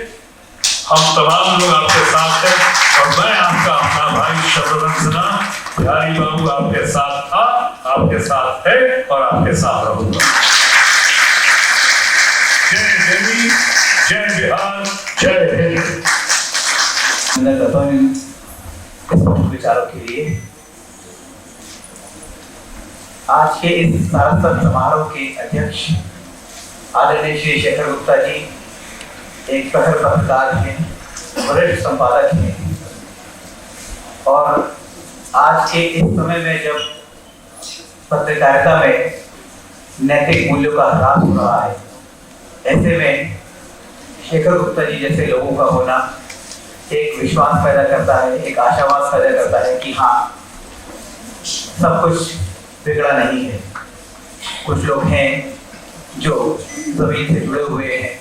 हम तमाम लोग आपके साथ हैं और मैं आपका अपना भाई शत्रुघ्न सिन्हा, बिहारी बाबू आपके साथ था, आपके साथ है और आपके साथ रहूंगा। जय देवी, जय बिहार, जय हिंद। विचारों के लिए आज के इस सारस्वत समारोह के अध्यक्ष आदरणीय श्री शेखर गुप्ता जी एक प्रखर पत्रकार हैं, वरिष्ठ संपादक हैं, और आज के इस समय में जब पत्रकारिता में नैतिक मूल्यों का ह्रास हो रहा है, ऐसे में शेखर गुप्ता जी जैसे लोगों का होना एक विश्वास पैदा करता है, एक आशावाद पैदा करता है कि हाँ, सब कुछ बिगड़ा नहीं है। कुछ लोग हैं जो जमीन से जुड़े हुए हैं,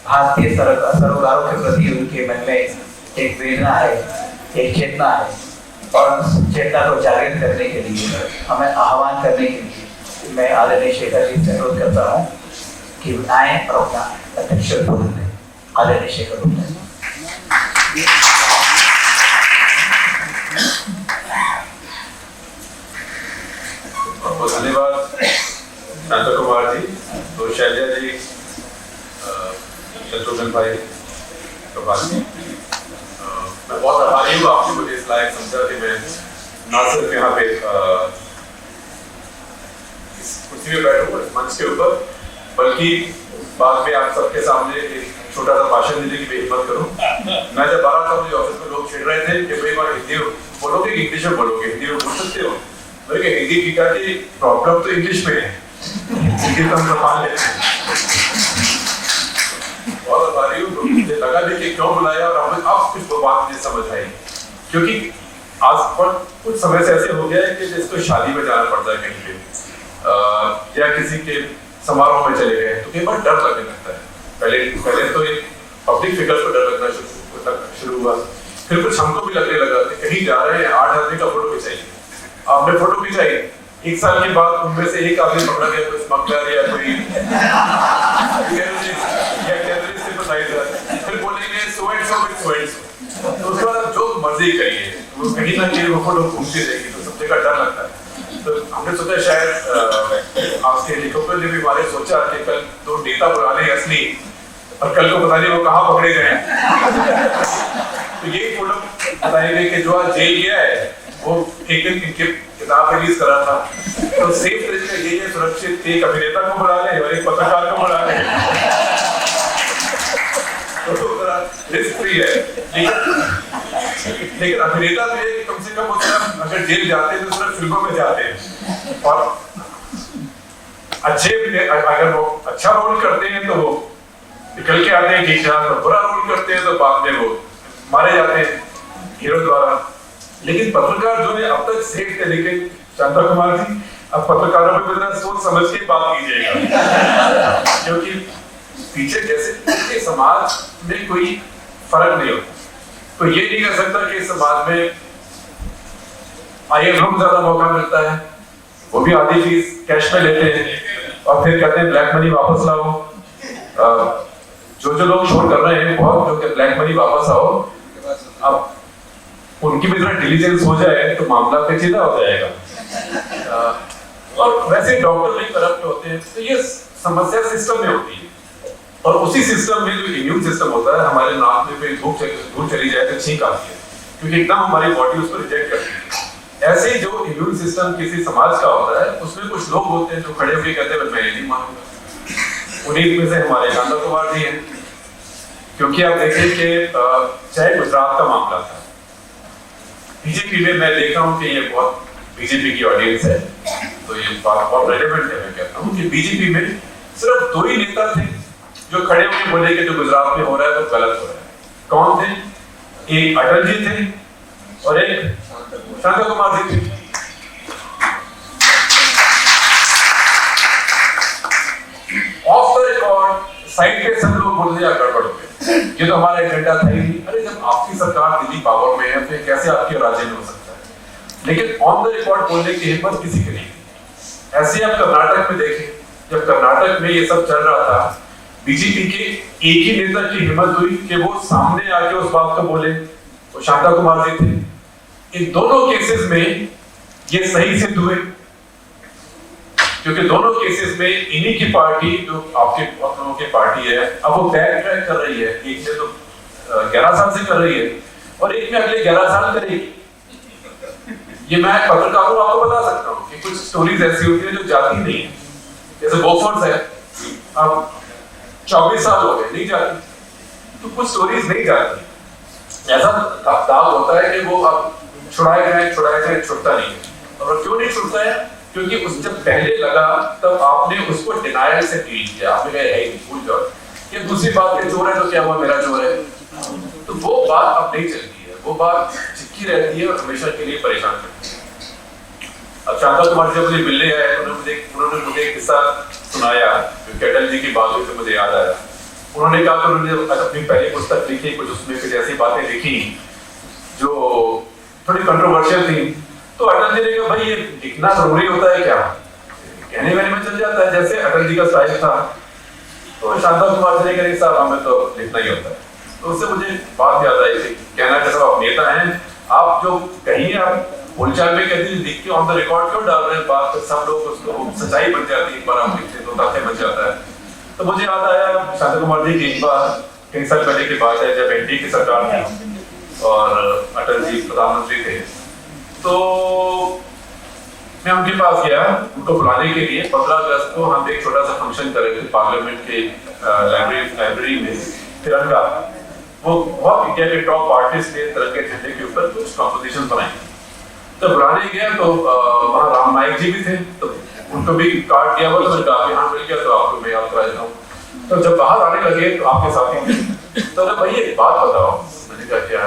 भारतीय सरोकारों के प्रति उनके मन में एक वेदना है, एक चेतना है, और उस चेतना को जागृत करने के लिए, हमें आह्वान करने के लिए मैं आदरणीय शेखर जी से अनुरोध करता हूँ कि आए और अपना अध्यक्ष बोल दें। आदरणीय शेखर बोल दें। बहुत धन्यवाद शांता कुमार जी, तो शैलजा जी, शत्रुघ्न भाई, प्रभात जी, मैं बहुत आभारी हूँ आपने मुझे इस लायक समझा कि मैं ना सिर्फ यहाँ पे इस कुर्सी में बैठूँ इस मंच के ऊपर, बल्कि बाद में आप सबके सामने एक छोटा सा भाषण देने की भी हिम्मत करूँ। मैं जब आ रहा था मुझे ऑफिस में लोग छेड़ रहे थे कि भाई बार हिंदी बोलोगे कि इंग्लिश में बोलोगे, हिंदी में बोल सकते हो। मैंने कहा हिंदी की क्या कि प्रॉब्लम तो इंग्लिश में है, हिंदी तो हम संभाल लेते हैं। बहुत आभारी हूँ, मुझे लगा भी कि क्यों बुलाया, और हमें अब कुछ बात मुझे समझ आई, क्योंकि आज पर कुछ समय से ऐसे हो गया है कि जिसको शादी में जाना पड़ता है कहीं पे या किसी के समारोह में चले गए तो कई बार डर लगने लगता है। पहले तो एक पब्लिक फिगर को डर लगना शुरू हुआ, फिर कुछ हमको भी लगने लगा कि कहीं जा रहे हैं 8 आदमी का फोटो खिंचाइए। आपने फोटो खिंचाई, 1 साल के बाद उनमें से एक आदमी पकड़ा गया, कोई स्मगलर या कोई फिर बोलेंगे सो एंड सो, तो उसके बाद जो मर्जी करिए, वो कहीं ना कहीं वो फोटो घूमती रहेगी, तो सब जगह डर लगता है। तो हमने सोचा शायद आपके लेखकों ने भी हमारे सोचा कि कल 2 नेता पुराने असली, और कल को पता नहीं वो कहाँ पकड़े गए। तो यही फोटो बताएंगे कि जो आज जेल गया है वो एक दिन इनकी किताब रिलीज करा था, तो सेफ तरीके यही है, सुरक्षित एक अभिनेता को बुला ले और एक पत्रकार को बुला ले, तो रिस्क फ्री है। लेकिन अभिनेता तो ये कम से कम अगर जेल जाते हैं तो सिर्फ फिल्मों में जाते हैं, और अगर वो अच्छा रोल करते हैं तो वो निकल के आते हैं ठीक ठाक, और बुरा रोल करते हैं तो बाद में वो मारे जाते हैं हीरो द्वारा। लेकिन पत्रकार जो है अब तक सेफ थे, लेकिन शांता कुमार जी अब पत्रकारों पे जरा सोच समझ के बात कीजिएगा, क्योंकि पीछे जैसे समाज में कोई फर्क नहीं होता, तो ये नहीं कह सकता कि समाज में IAM को ज्यादा मौका मिलता है, वो भी आधी फीस कैश में लेते हैं और फिर कहते हैं ब्लैक मनी वापस लाओ। जो लोग शोर कर रहे हैं बहुत, जो कि ब्लैक मनी वापस आओ, अब उनकी भी जरा डिलीजेंस हो जाए तो मामला पेचीदा हो जाएगा। और वैसे डॉक्टर भी करप्ट होते हैं, तो ये समस्या सिस्टम में होती है, और उसी सिस्टम में जो इम्यून सिस्टम होता है, हमारे नाक में भी धूल चली जाए तो छींक आती है, क्योंकि एकदम हमारी बॉडी उसको रिजेक्ट करती है। ऐसे ही जो इम्यून सिस्टम किसी समाज का होता है, उसमें कुछ लोग होते हैं जो खड़े होकर कहते हैं मैं ये नहीं मानूंगा। उन्हीं में से हमारे शांता कुमार जी हैं, क्योंकि आप देखिए कि चाहे गुजरात का मामला था, बीजेपी में मैं देख रहा हूँ कि ये बहुत बीजेपी की ऑडियंस है, तो ये बात बहुत रेलेवेंट है। मैं कहता हूँ कि बीजेपी में सिर्फ 2 ही नेता थे जो खड़े होकर बोले कि जो गुजरात में हो रहा है वो गलत हो रहा है। कौन थे? एक अटल जी थे और एक शांता कुमार जी थे। ऑफ द रिकॉर्ड साइड पे सब लोग बोल दिया गड़बड़ हो गए, ये तो हमारा एजेंडा था ही नहीं। अरे जब आपकी सरकार दिल्ली पावर में है फिर कैसे आपके राज्य में हो सकता है? लेकिन ऑन द रिकॉर्ड बोलने की हिम्मत किसी की नहीं थी। ऐसे आप कर्नाटक में देखें, जब कर्नाटक में ये सब चल रहा था, बीजेपी के एक ही नेता की हिम्मत हुई कि वो सामने आके उस बात को बोले, वो शांता कुमार जी थे। इन दोनों केसेस में ये सही सिद्ध हुए, क्योंकि दोनों केसेस में इन्हीं की पार्टी, जो आपके लोगों की पार्टी है, अब वो बैक ट्रैक कर रही है। एक से तो 11 साल से कर रही है और एक में अगले 11 साल करेगी। ये मैं पत्रकारों को आपको बता सकता हूँ कि कुछ स्टोरीज ऐसी होती है जो जाती नहीं है। जैसे बोफोर्स है, अब 24 साल हो गए नहीं जाती, तो कुछ स्टोरीज नहीं जाती। ऐसा दाग होता है कि वो अब छुड़ाए गए छुड़ता नहीं है। और क्यों नहीं छुड़ता है? क्योंकि उस जब पहले लगा तब आपने उसको डिनायल से ट्रीट किया, आपने कहा है भूल जाओ, ये दूसरी बात के चोर है तो क्या हुआ, मेरा चोर है। तो वो बात अब नहीं चलती है, वो बात चिपकी रहती है और हमेशा के लिए परेशान करती है। अब शांता कुमार जी मुझे मिलने आए, उन्होंने मुझे एक किस्सा सुनाया जो अटल जी की बातों से मुझे याद आया। उन्होंने कहा कि उन्होंने अपनी पहली पुस्तक लिखी, कुछ उसमें कुछ ऐसी बातें लिखी जो थोड़ी कंट्रोवर्शियल थी। तो अटल जी ने कहा भाई ये लिखना जरूरी होता है क्या, कहने में चल जाता है, जैसे अटल जी का स्टाइल था। तो शांता कुमार जी ने कहा साहब हमें तो लिखना ही होता है। तो उससे मुझे बात याद आई थी, कहना चाहता हूँ आप नेता हैं, आप जो कहीं आप बोलचाल में कहते हैं लिख के ऑन द रिकॉर्ड क्यों डाल रहे हैं बात, तो सब लोग उसको सच्चाई बन जाती है, एक बार आप लिखते तो तथ्य बन जाता है। तो मुझे याद आया शांता कुमार जी की एक बार कई साल पहले की बात है, जब एनडीए की सरकार थी और अटल जी प्रधानमंत्री थे, तो मैं उनके पास गया उनको बुलाने के लिए। 15 अगस्त को हम एक छोटा सा फंक्शन कर रहे थे पार्लियामेंट के लाइब्रेरी में, तिरंगा, वो बहुत इंडिया के टॉप आर्टिस्ट ने तिरंगे झंडे के ऊपर कुछ कॉम्पोजिशन बनाए। तो बुलाने गया तो वहाँ राम नाईक जी भी थे, तो उनको भी कार्ड दिया हुआ, तो मैंने कहा हाँ मिल गया, तो आपको मैं याद करा देता हूँ। तो जब बाहर आने लगे तो आपके साथी थे, तो भाई एक बात बताओ, मैंने कहा क्या,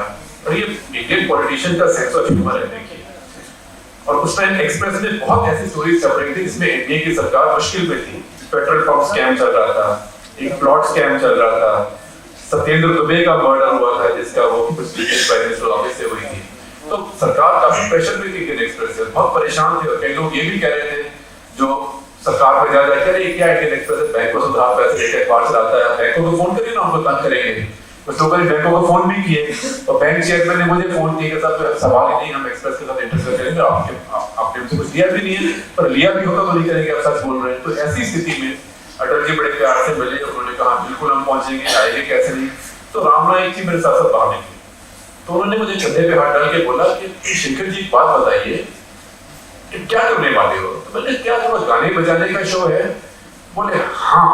और ये इंडियन पॉलिटिशियन का सेंस ऑफ ह्यूमर है देखिए। और उस टाइम एक्सप्रेस में बहुत ऐसी स्टोरीज चल रही थी जिसमें एनडीए की सरकार मुश्किल में थी, पेट्रोल पंप स्कैम चल रहा था, एक प्लॉट स्कैम चल रहा था, सत्येंद्र दुबे का मर्डर हुआ था जिसका वो कुछ प्राइम मिनिस्टर ऑफिस से हुई थी। तो सरकार काफी प्रेशर में थी इंडियन एक्सप्रेस से, बहुत परेशान थे। और कई लोग ये भी कह रहे थे जो सरकार में जा जाकर क्या इंडियन एक्सप्रेस बैंकों से उधार पैसे लेकर अखबार चलाता है, बैंकों को फोन करिए ना, उनको तंग करेंगे। कुछ लोगों ने बैंकों को फोन भी किए और बैंक चेयरमैन ने मुझे फोन किया कि साहब सवाल ही नहीं, हम एक्सप्रेस के साथ इंटरफेयर करेंगे, आपने हमसे कुछ लिया भी नहीं है, पर लिया भी होगा तो नहीं करेंगे, आप सच बोल रहे हैं। तो ऐसी स्थिति में अटल जी बड़े प्यार से मिले, उन्होंने कहा बिल्कुल हम पहुंचेंगे, आएंगे कैसे नहीं। तो राम नाईक जी मेरे साथ बाहर निकले, तो उन्होंने मुझे कंधे पे हाथ डाल के बोला कि शेखर जी एक बात बताइए कि क्या करने वाले हो। तो मैंने क्या तुम्हारा गाने बजाने का शो है? बोले हाँ,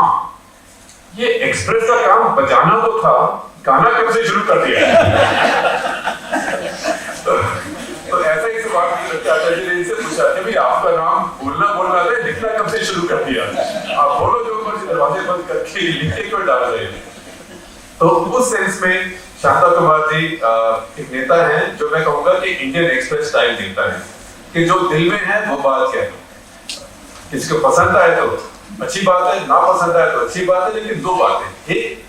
ये एक्सप्रेस का काम बजाना तो था, गाना कब से शुरू कर दिया? तो ऐसा ही सवाल अटल जी ने इनसे पूछा कि भाई आपका नाम बोलना था, लिखना कब से शुरू कर दिया? आप बोलो जो कुछ दरवाजे बंद करके लिख के क्यों डाल रहे हैं? तो उस सेंस में शांता कुमार जी एक नेता हैं जो मैं कहूंगा कि इंडियन एक्सप्रेस स्टाइल देता है कि जो दिल में है वो बात कह दो, किसको पसंद आए तो अच्छी बात है, ना पसंद आए तो अच्छी बात है, लेकिन दो बातें, एक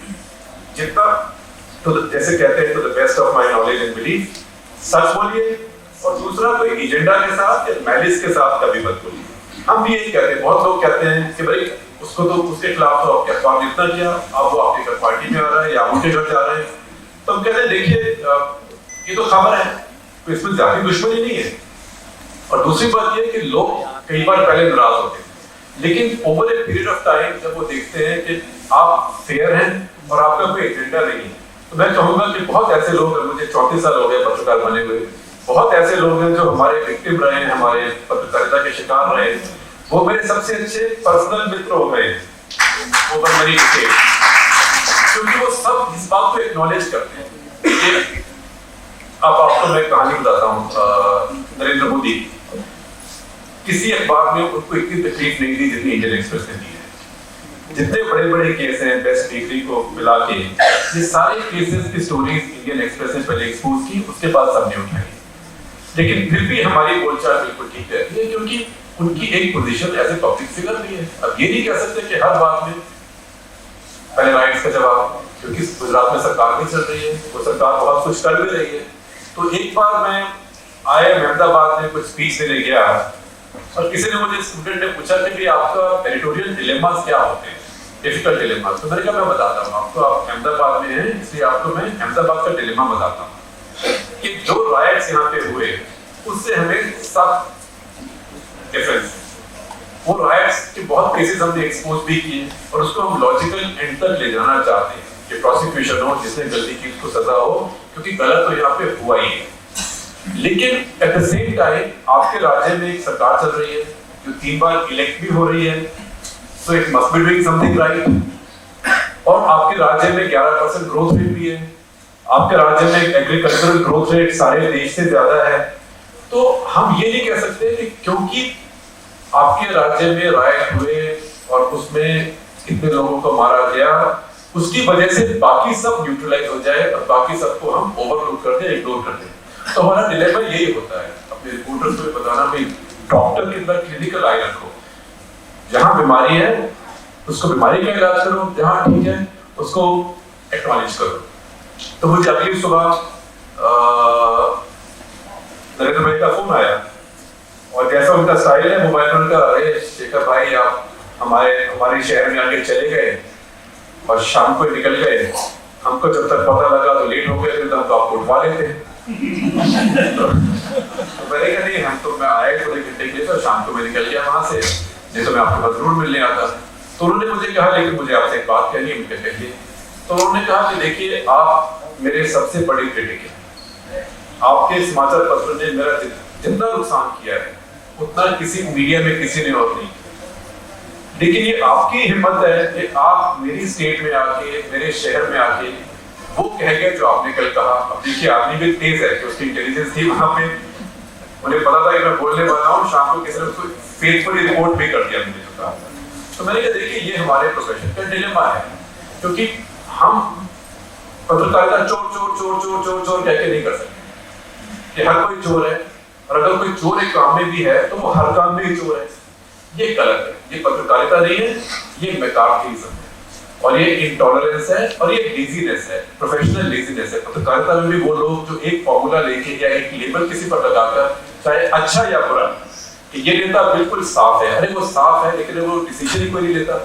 जितना तो जैसे कहते हैं to the best of my knowledge and belief सच बोलिए, और दूसरा कोई एजेंडा के साथ या मैलिस के साथ कभी मत बोलिए। हम भी यही कहते हैं, बहुत लोग कहते हैं कि भाई उसको तो उसके खिलाफ तो आपके अखबार ने इतना किया, अब वो आपके घर पार्टी में आ रहा है या उनके घर जा रहे हैं, तो हम कहते हैं देखिए ये तो खबर है, तो इसमें जाति दुश्मनी नहीं है। और दूसरी बात ये कि लोग कई बार पहले नाराज होते हैं, लेकिन over a period of time जब वो देखते हैं कि आप फेयर हैं और आपका कोई एजेंडा नहीं है, तो मैं कहूंगा कि बहुत ऐसे लोग हैं, मुझे 34 साल हो गए पत्रकार बने हुए, बहुत ऐसे लोग हैं जो हमारे विक्टिम रहे हैं, हमारे पत्रकारिता के शिकार रहे हैं, वो मेरे सबसे अच्छे पर्सनल मित्र हो गए ओवर मेरी स्टेज, क्योंकि वो सब इस बात को एक्नॉलेज करते हैं। अब आपको मैं कहानी बताता हूँ, नरेंद्र मोदी किसी अखबार में उनको इतनी तकलीफ नहीं दी जितनी इंडियन एक्सप्रेस ने दी है। जितने बड़े बड़े केस हैं बेस्ट बेकरी को मिला के, ये सारे केसेस की स्टोरीज इंडियन एक्सप्रेस ने पहले एक्सपोज की, उसके बाद सबने उठाई, लेकिन फिर भी हमारी बोलचाल बिल्कुल ठीक रहती है क्योंकि उनकी एक position as a public figure भी है। अब ये नहीं कह सकते कि हर बात में पहले राइट्स का जवाब, क्योंकि गुजरात में सरकार भी चल रही है, वो सरकार बहुत कुछ कर भी रही है। तो एक बार मैं अहमदाबाद में कुछ स्पीच देने गया और किसी ने मुझे स्टूडेंट ने पूछा कि आपका टेरिटोरियल डिलेमास क्या होते हैं, डिफिकल्ट डिलेमास। तो मैंने कहा मैं बताता हूँ आपको, आप अहमदाबाद में हैं इसलिए आपको मैं अहमदाबाद का डिलेमा बताता हूँ कि जो राइट्स यहाँ पे हुए उससे हमें सख्त डिफरेंस, वो राइट्स के बहुत केसेस हमने एक्सपोज भी किए और उसको हम लॉजिकल एंड तक ले जाना चाहते हैं कि प्रोसिक्यूशन हो, जिसने गलती की उसको सजा हो, क्योंकि गलत तो यहाँ पे हुआ ही है। लेकिन एट द सेम टाइम आपके राज्य में एक सरकार चल रही है जो 3 बार इलेक्ट भी हो रही है, so it must be doing something right. और आपके राज्य में 11% ग्रोथ रेट भी है, आपके राज्य में एग्रीकल्चरल ग्रोथ रेट सारे देश से ज्यादा है। तो हम ये नहीं कह सकते कि क्योंकि आपके राज्य में राइट हुए और उसमें कितने लोगों को मारा गया, उसकी वजह से बाकी सब न्यूट्रलाइज हो जाए और बाकी सबको हम ओवरलुक कर दे, इग्नोर कर दे। तो हमारा डिलेमा यही होता है अपने रिपोर्टर्स को बताना, भाई डॉक्टर के अंदर क्लिनिकल आई रखो, जहां बीमारी है उसको बीमारी का इलाज करो, जहां ठीक है उसको एक्नॉलेज करो। तो मुझे अगली सुबह नरेंद्र भाई का फोन आया और जैसा उनका स्टाइल है मोबाइल पर उनका, अरे शेखर भाई आप हमारे शहर में आके चले गए और शाम को निकल गए, हमको जब तक पता लगा तो लेट हो गए थे, तब तो आपको उठवा लेते। तो मैंने कहा नहीं, हम तो मैं आया थोड़े घंटे के लिए तो शाम को मैं निकल गया वहां से, नहीं तो मैं आपके पास जरूर मिलने आता। तो उन्होंने मुझे कहा लेकिन मुझे आपसे एक बात कहनी है, मुझे कहिए। तो उन्होंने कहा कि देखिए आप मेरे सबसे बड़े क्रिटिक हैं, आपके समाचार पत्र ने मेरा जितना नुकसान किया है उतना किसी मीडिया में किसी ने और नहीं। लेकिन ये आपकी हिम्मत है कि आप मेरी स्टेट में आके, मेरे शहर में आके वो कह गए जो आपने कल कहा। अब देखिए आदमी भी तेज है कि उसकी इंटेलिजेंस थी वहां पे, मुझे पता था कि मैं बोलने वाला हूँ, शाम को किसी ने उसको फेथफुली रिपोर्ट भी कर दिया मुझे जो कहा। तो मैंने कहा देखिए ये हमारे प्रोफेशन का डिलेमा है, क्योंकि हम पत्रकारिता चोर चोर चोर चोर चोर चोर कह के नहीं कर सकते कि हर कोई चोर है, और अगर कोई चोर एक काम में भी है तो वो हर काम में ही चोर है। ये गलत है, ये पत्रकारिता नहीं है, ये मैकार्थीज़म है और ये इंटॉलरेंस है और ये लेजीनेस है, प्रोफेशनल लेजीनेस है। पत्रकारिता में भी वो लोग जो एक फॉर्मूला लेके या एक लेबल किसी पर लगाकर, चाहे अच्छा या बुरा, कि ये नेता बिल्कुल साफ है, अरे वो साफ है लेकिन वो डिसीजन ही कोई नहीं लेता।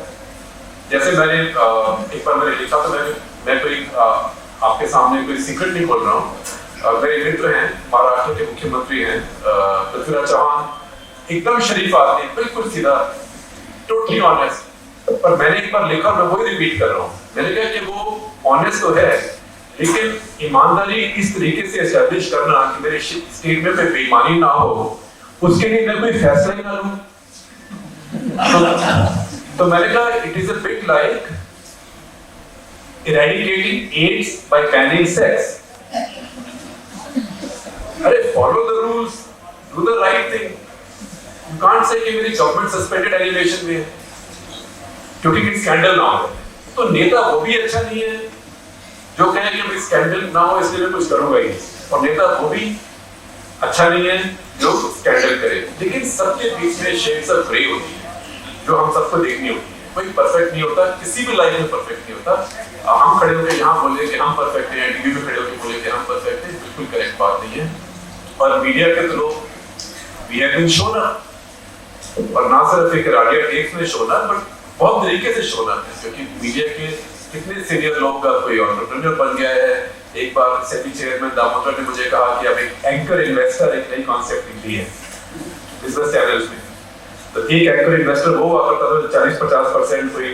जैसे मैंने एक बार मैंने लिखा था, मैं कोई आपके सामने कोई सीक्रेट नहीं बोल रहा हूँ, मेरे मित्र हैं, महाराष्ट्र के मुख्यमंत्री हैं पृथ्वीराज चौहान, एकदम शरीफ आदमी, बिल्कुल सीधा, टोटली ऑनेस्ट। पर मैंने एक बार लिखा, मैं वही रिपीट कर रहा हूँ, मैंने कहा कि वो ऑनेस्ट तो है लेकिन ईमानदारी इस तरीके से एस्टैब्लिश करना कि मेरे स्टेट में कोई बेईमानी ना हो, उसके लिए मैं कोई फैसला ही ना लूं। तो मैंने कहा it is a big like eradicating AIDS by banning sex. अरे follow the rules, do the right thing. You can't say कि मेरी गवर्नमेंट सस्पेंडेड एलिगेशन में है क्योंकि कोई स्कैंडल ना हो। तो नेता वो भी अच्छा नहीं है जो कहे कि भाई स्कैंडल ना हो इसलिए मैं कुछ करूंगा ही, और नेता वो भी अच्छा नहीं है जो स्कैंडल करे। लेकिन सबके बीच में शेड्स ऑफ ग्रे होती है जो हम सबको देखनी होती है। कोई परफेक्ट नहीं होता, किसी भी लाइफ में परफेक्ट नहीं होता। हम खड़े होकर यहाँ बोले कि हम परफेक्ट हैं, टीवी में खड़े होकर बोले कि हम परफेक्ट हैं, बिल्कुल करेक्ट बात नहीं है। और मीडिया के through we have been shown up, और ना सिर्फ एक रेडियो टेक्स में शोन अप, बट बहुत तरीके से शोन अप है, क्योंकि मीडिया के कितने सीनियर लोग का कोई एंटरप्रेन्योर बन गया है। एक बार सेबी चेयरमैन दामोदर ने मुझे कहा कि अब एक एंकर इन्वेस्टर एक नई कॉन्सेप्ट निकली है बिजनेस चैनल्स में। तो एक एंकर इन्वेस्टर वो हुआ करता था 40-50% कोई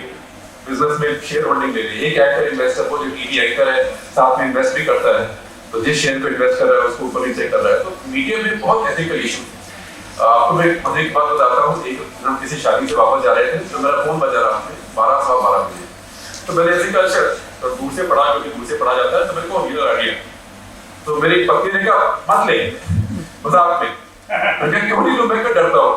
बिजनेस में शेयर होल्डिंग ले ली। एक एंकर इन्वेस्टर वो जो टीवी एंकर है साथ में इन्वेस्ट भी करता है, तो जिस शेयर को इन्वेस्ट कर रहा है उसको ऊपर नीचे कर रहा है। तो मीडिया में बहुत एथिकल इशू। आपको मैं एक बात बताता हूँ, एक हम किसी शादी से वापस जा रहे थे तो मेरा फोन बजा रहा था 12:12 बजे। तो मैंने ऐसे कहा सर, तो दूर से पढ़ा, क्योंकि दूर से पढ़ा जाता है तो मेरे को हीरो आ गया। तो मेरी पत्नी ने कहा मत ले, मजाक में, मैं क्यों नहीं लूं, मैं क्यों डरता हूँ।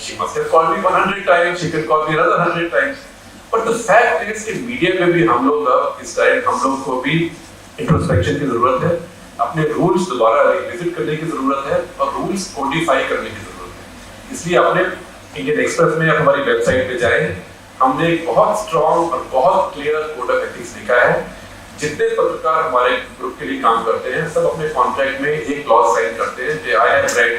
She must have called me 100 times, she can call me another 100 times. But the fact is कि मीडिया में भी हम लोग अब इस टाइम हम लोग को भी इंट्रोस्पेक्शन की जरूरत है, अपने रूल्स दोबारा रिविजिट करने की जरूरत है और रूल्स कोडिफाई करने की जरूरत है। इसलिए अपने इंडियन एक्सप्रेस में हमारी वेबसाइट पे जाएं, हमने एक बहुत स्ट्रॉन्ग और बहुत क्लियर कोड ऑफ एथिक्स लिखा है। जितने पत्रकार हमारे ग्रुप के लिए काम करते हैं सब अपने कॉन्ट्रैक्ट में एक क्लॉज साइन करते हैं कि I have read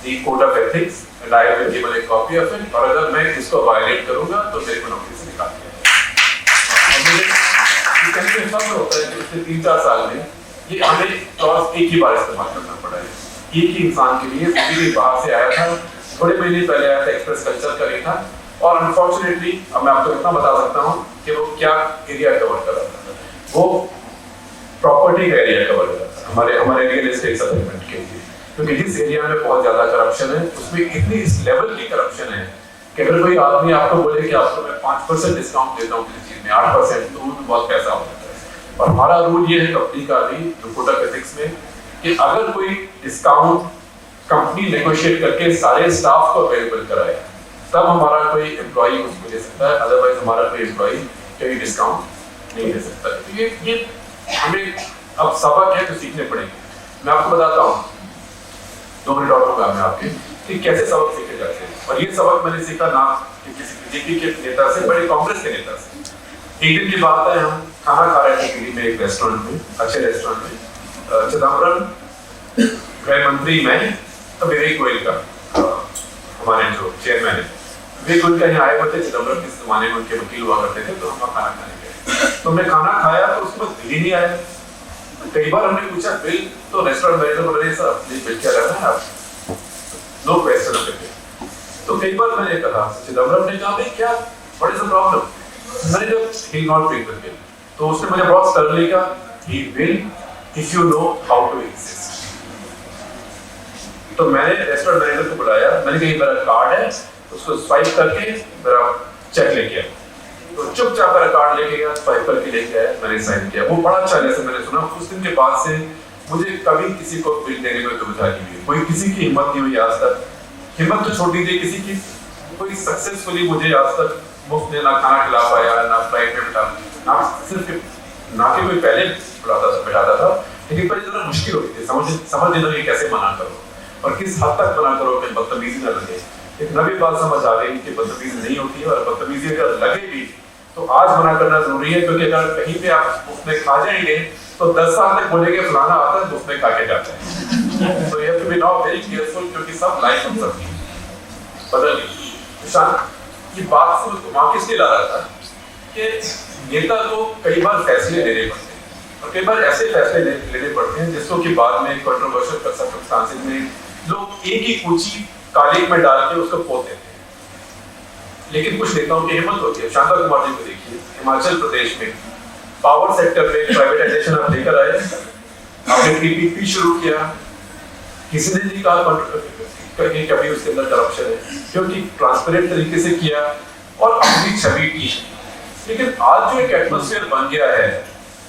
the code of ethics and I will give a copy of it, और अगर मैं इसको वायलेट करूंगा तो मेरे को नौकरी से निकाल दिया। और मुझे ये कहने में फख्र होता है कि पिछले 3-4 साल में ये हमें क्लॉज एक ही बार इस्तेमाल करना पड़ा है, एक ही इंसान के लिए। वो भी बाहर से आया था, थोड़े महीने पहले आया था, एक्सप्रेस कल्चर का नहीं था, और अनफॉर्चुनेटली अब मैं आपको इतना बता सकता हूँ कि वो क्या एरिया कवर कर रहा था। वो प्रॉपर्टी का एरिया कवर कर रहा था हमारे रियल एस्टेट सेटलमेंट के लिए, क्योंकि जिस एरिया में बहुत ज्यादा करप्शन है उसमें इतनी इस लेवल की करप्शन है कि अगर कोई आदमी आपको बोले कि आपको मैं 5% डिस्काउंट देता हूँ किसी चीज में, 8%, तो बहुत पैसा हो जाता है। और हमारा रूल ये है कंपनी का भी जो कोड ऑफ एथिक्स में कि अगर कोई डिस्काउंट कंपनी नेगोशिएट करके सारे स्टाफ को अवेलेबल कराए तब हमारा कोई एम्प्लॉई उसको दे सकता है, अदरवाइज हमारा कोई एम्प्लॉई कोई डिस्काउंट नहीं दे सकता। तो ये हमें अब सबक है तो सीखने पड़ेंगे। मैं आपको बताता हूँ 2 मिनट और होगा मैं आपके कि कैसे सबक सीखे जाते हैं। और ये सबक मैंने सीखा ना कि किसी बीजेपी के नेता से, बड़े कांग्रेस के नेता से। एक दिन की बात है, हम खाना खा रहे थे दिल्ली में एक रेस्टोरेंट में, अच्छे रेस्टोरेंट में। चिदम्बरम, गृह मंत्री, मैं, विवेक गोयल का, हमारे जो चेयरमैन है विवेक गोयल का यहाँ आए हुए थे। चिदम्बरम के जमाने में उनके वकील हुआ करते थे, तो हम खाना खाने गए। तो हमने खाना खाया तो उसमें बिल ही नहीं आया। कई बार हमने पूछा बिल, तो रेस्टोरेंट मैनेजर बोल रहे सर प्लीज बिल क्या रहना है आप, नो क्वेश्चन ऑफ बिल। तो कई बार मैंने कहा, चिदम्बरम ने कहा भाई क्या व्हाट इज द प्रॉब्लम, मैंने जब he not paid the bill, तो उसने मुझे बहुत स्टर्नली कहा he will if you know how to exist. तो मैंने रेस्टोरेंट मैनेजर को बुलाया, मैंने कहा मेरा कार्ड है, उसको स्वाइप करके मेरा चेक लेके आया। तो चुपचाप मेरा कार्ड लेके गया, स्वाइप करके लेके आया, मैंने साइन किया। वो बड़ा अच्छा जैसे मैंने सुना। उस दिन के बाद से मुझे कभी किसी को बिल देने में दुविधा नहीं हुई, कोई किसी की हिम्मत नहीं हुई आज तक। हिम्मत तो छोड़ दीजिए, किसी की कोई सक्सेसफुली मुझे आज तक मुफ्त में ना खाना खिला पाया, ना फ्लाइट में बिठा, ना सिर्फ ना कि कोई पहले बिठाता था, लेकिन पहले जरा मुश्किल होती थी समझ लेना कि कैसे मना करो और किस हद तक मना करो कि बदतमीजी न लगे। एक नवी बात समझ आ गई कि बदतमीजी नहीं होती है, और बदतमीजी अगर लगे भी तो आज मना करना जरूरी है, क्योंकि अगर कहीं पे आप मुफ्त में खा जाएंगे तो 10 साल तक बोलेंगे फलाना आता है मुफ्त में खा के जाता है। तो you have to be now very careful, क्योंकि सब लाइफ हम सबकी बदल गई। निशान ये बात से वहां किसने ला रहा था कि नेता को कई बार फैसले लेने पड़ते हैं, और कई बार ऐसे फैसले लेने पड़ते हैं जिसको कि बाद में कंट्रोवर्शियल सर्कमस्टेंसेस में लोग एक ही कूची कालीन में डाल के उसको पोत देते हैं। लेकिन कुछ नेताओं की हिम्मत होती है। शांता कुमार जी को देखिए, हिमाचल प्रदेश में पावर सेक्टर में प्राइवेटाइजेशन आप लेकर आए, आपने पीपीपी शुरू किया, किसी ने नहीं कहा कभी उसके अंदर करप्शन है, क्योंकि ट्रांसपेरेंट तरीके से किया और अपनी छवि की। लेकिन आज जो एक एटमॉस्फेयर बन गया है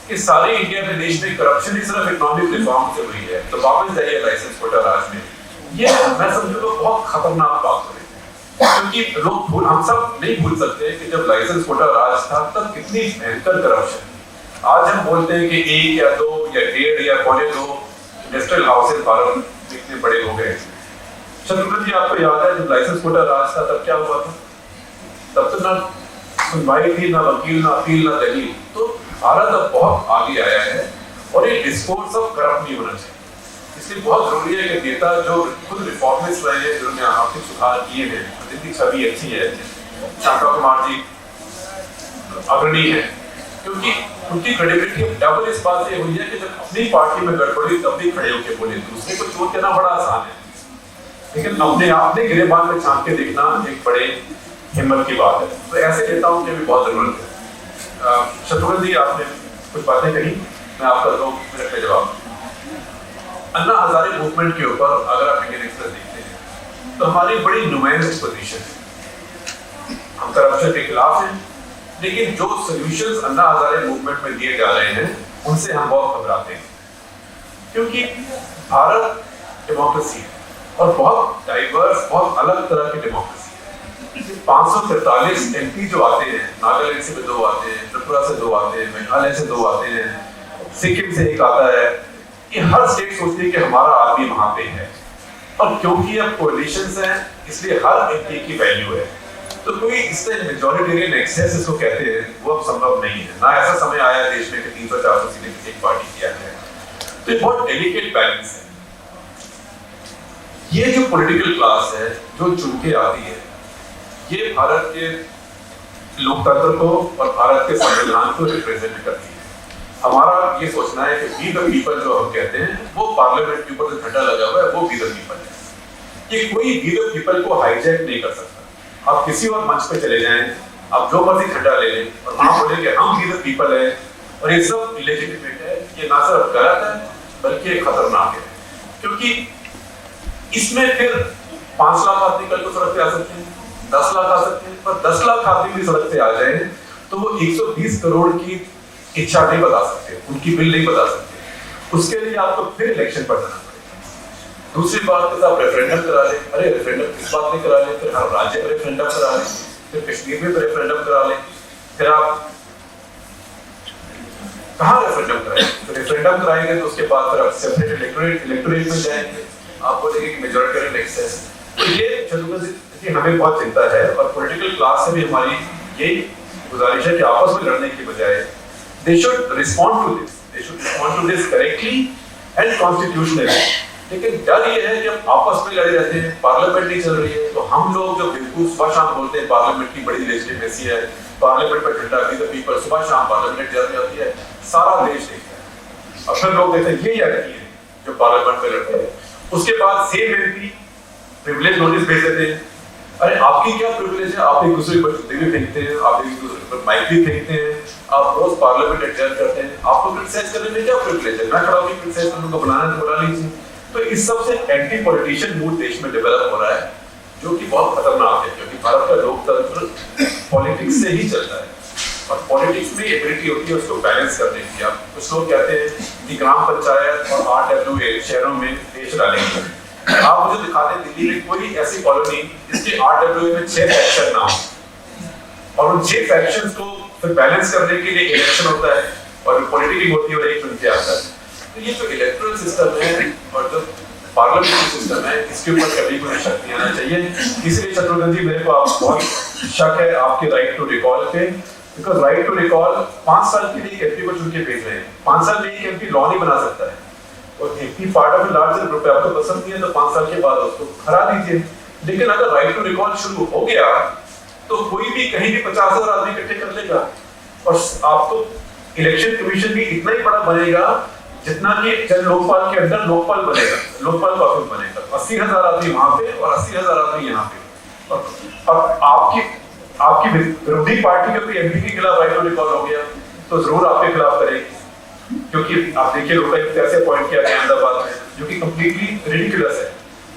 कि सारे इंडिया में देश में करप्शन ही सिर्फ इकोनॉमिक रिफॉर्म से हुई है, तो वापस जाइए लाइसेंस कोटा राज में। ये मैं समझूंगा बहुत खतरनाक बात हो रही है, क्योंकि लोग हम सब नहीं भूल सकते कि जब लाइसेंस कोटा राज था तब कितनी भयंकर करप्शन। आज हम बोलते हैं कि 1 या 2 या 1.5 या 1.25 इंडस्ट्रियल हाउसेज भारत इतने बड़े हो गए। शत्रुघ्न जी आपको याद है जब लाइसेंस कोटा राज था तब क्या हुआ था? तब तो ना सुनवाई थी, ना वकील, ना अपील, ना दलील। तो भारत अब बहुत आगे आया है और ये डिस्कोर्स ऑफ करप्ट नहीं होना चाहिए। इसलिए बहुत जरूरी है कि नेता जो खुद रिफॉर्मिस्ट रहे हैं, जिन्होंने आर्थिक सुधार किए हैं, जिनकी छवि अच्छी है, शांता कुमार जी अग्रणी है, क्योंकि उनकी क्रेडिबिलिटी डबल इस बात से हुई है कि जब अपनी पार्टी में गड़बड़ी तब भी खड़े होकर बोले। दूसरे को चोट देना बड़ा आसान है, लेकिन अपने आपने गिरेबान में झांक के देखना एक बड़े हिम्मत की बात है। तो ऐसे नेताओं की भी बहुत जरूरत है। शत्रुघ्न जी आपने कुछ बातें कही, मैं आपका 2 मिनट में जवाब। अन्ना हजारे मूवमेंट के ऊपर अगर आप इंडियन एक्सप्रेस देखते हैं तो हमारी बड़ी नुमाइंद पोजीशन है, हम करप्शन के खिलाफ हैं, लेकिन जो सॉल्यूशंस अन्ना हजारे मूवमेंट में दिए जा रहे हैं उनसे हम बहुत घबराते हैं, क्योंकि भारत डेमोक्रेसी है और बहुत डाइवर्स, बहुत अलग तरह की डेमोक्रेसी है। 543 एमपी जो आते हैं, नागालैंड से 2 आते हैं, त्रिपुरा से 2 आते हैं, मेघालय से 2 आते हैं, सिक्किम से 1 आता है। ये हर स्टेट सोचती है कि हमारा आदमी वहां पे है, और क्योंकि अब कोalitions हैं इसलिए हर एमपी की वैल्यू है। तो कोई इससे मेजॉरिटेरियन एक्सेस इसको कहते हैं वो अब संभव नहीं है। ना ऐसा समय आया देश में कि 300-400 सीटें किसी एक पार्टी की है। तो ये बहुत डेलिकेट बैलेंस है। ये जो पॉलिटिकल क्लास है जो चुन के आती है, ये भारत के लोकतंत्र को और भारत के संविधान को रिप्रेजेंट करती है। हमारा ये सोचना है कि वी द पीपल जो हम कहते हैं वो पार्लियामेंट के ऊपर जो झंडा लगा हुआ है वो वी द पीपल है। ये कोई वी द पीपल को हाईजैक नहीं कर सकता। आप किसी और मंच पे चले जाएं, आप जो मर्जी झंडा ले लें और वहां बोले कि हम वी द पीपल है, और ये सब इलेजिटिमेट है। ये ना सिर्फ गलत है बल्कि खतरनाक है, क्योंकि इसमें फिर 5 लाख आदमी कल को सड़क पे आ सकते हैं, 10 लाख आ सकते हैं, पर 10 लाख आदमी भी सड़क पे आ जाए तो वो 120 करोड़ की इच्छा नहीं बता सकते, उनकी बिल नहीं बता सकते। उसके लिए आपको फिर इलेक्शन पर जाना पड़ेगा। दूसरी बात है आप रेफरेंडम करा लें, अरे रेफरेंडम किस बात नहीं करा लें, फिर हर राज्य में रेफरेंडम करा लें, फिर कश्मीर में रेफरेंडम करा लें, फिर आप कहाँ रेफरेंडम कराएंगे? तो रेफरेंडम कराएंगे तो उसके बाद फिर आप सेपरेट इलेक्टोरेट में जाएंगे, आप बोलेंगे कि मेजॉरिटेरियन एक्सेस। तो ये हमें बहुत चिंता है, और पॉलिटिकल क्लास से भी हमारी ये गुजारिश है कि आपस में लड़ने की बजाय they should respond to this correctly and constitutionally. लेकिन डर ये है कि हम आपस में लड़े रहते हैं, पार्लियामेंट नहीं चल रही है, तो हम लोग जो बिल्कुल सुबह शाम बोलते हैं पार्लियामेंट की बड़ी लेजिटिमेसी है, पार्लियामेंट पर ठंडा की द पीपल, सुबह शाम पार्लियामेंट जल जाती है, सारा देश देखता है। अक्सर लोग देखते हैं ये आदमी है जो पार्लियामेंट में लड़ते हैं, उसके बाद सेम एमपी प्रिविलेज नोटिस भेज देते हैं। अरे आपकी क्या प्रिविलेज है, आप एक दूसरे पर जूते भी फेंकते हैं, आप एक दूसरे पर माइक भी फेंकते हैं, आप रोज पार्लियामेंट एडजर्न करते हैं, आपको क्रिटिसाइज करने में क्या प्रिविलेज है? मैं खड़ा होकर क्रिटिसाइज करने को बुलाना है तो बुला लीजिए। तो इस सब से एंटी पॉलिटिशियन मूड देश में डेवलप हो रहा है, जो कि बहुत खतरनाक है, क्योंकि भारत का लोकतंत्र पॉलिटिक्स से ही चलता है और पॉलिटिक्स में एबिलिटी होती है उसको बैलेंस करने की। आप कुछ लोग कहते हैं कि ग्राम पंचायत और RWA शहरों में देश डालेंगे। आप मुझे दिखा दें दिल्ली में कोई ऐसी कॉलोनी जिसके RWA में 6 फैक्शन ना हो, और उन 6 फैक्शंस को फिर बैलेंस करने के लिए इलेक्शन होता है और पॉलिटिक्स होती है और एक चुन के आता है। तो ये जो इलेक्टोरल सिस्टम है और जो पार्लियामेंट्री सिस्टम है, इसके ऊपर कभी कोई शक नहीं आना चाहिए। इसलिए शत्रुघ्न जी, मेरे को आप बहुत शक है आपके राइट टू रिकॉल पे, बिकॉज राइट टू रिकॉल 5 साल के लिए एमपी को चुन के भेज रहे हैं। 5 साल में एक एमपी लॉ नहीं बना सकता है, और MP part of a larger group है, आपको पसंद नहीं है तो 5 साल के बाद उसको हरा दीजिए। लेकिन अगर राइट टू रिकॉल शुरू हो गया तो कोई भी कहीं भी 50,000 आदमी इकट्ठे कर लेगा, और आपको इलेक्शन कमीशन भी इतना ही बड़ा बनेगा जितना कि जन लोकपाल के अंदर लोकपाल बनेगा, लोकपाल का ऑफिस बनेगा। 80,000 आदमी वहां पे और 80,000 आदमी यहाँ पे, और आपकी विरोधी पार्टी के कोई एमपी के खिलाफ राइट टू रिकॉल हो गया तो जरूर आपके खिलाफ करेगी, क्योंकि आप देखिए लोकायुक्त कैसे अपॉइंट किया गया अहमदाबाद में, जो कि कंप्लीटली रिडिकुलस है,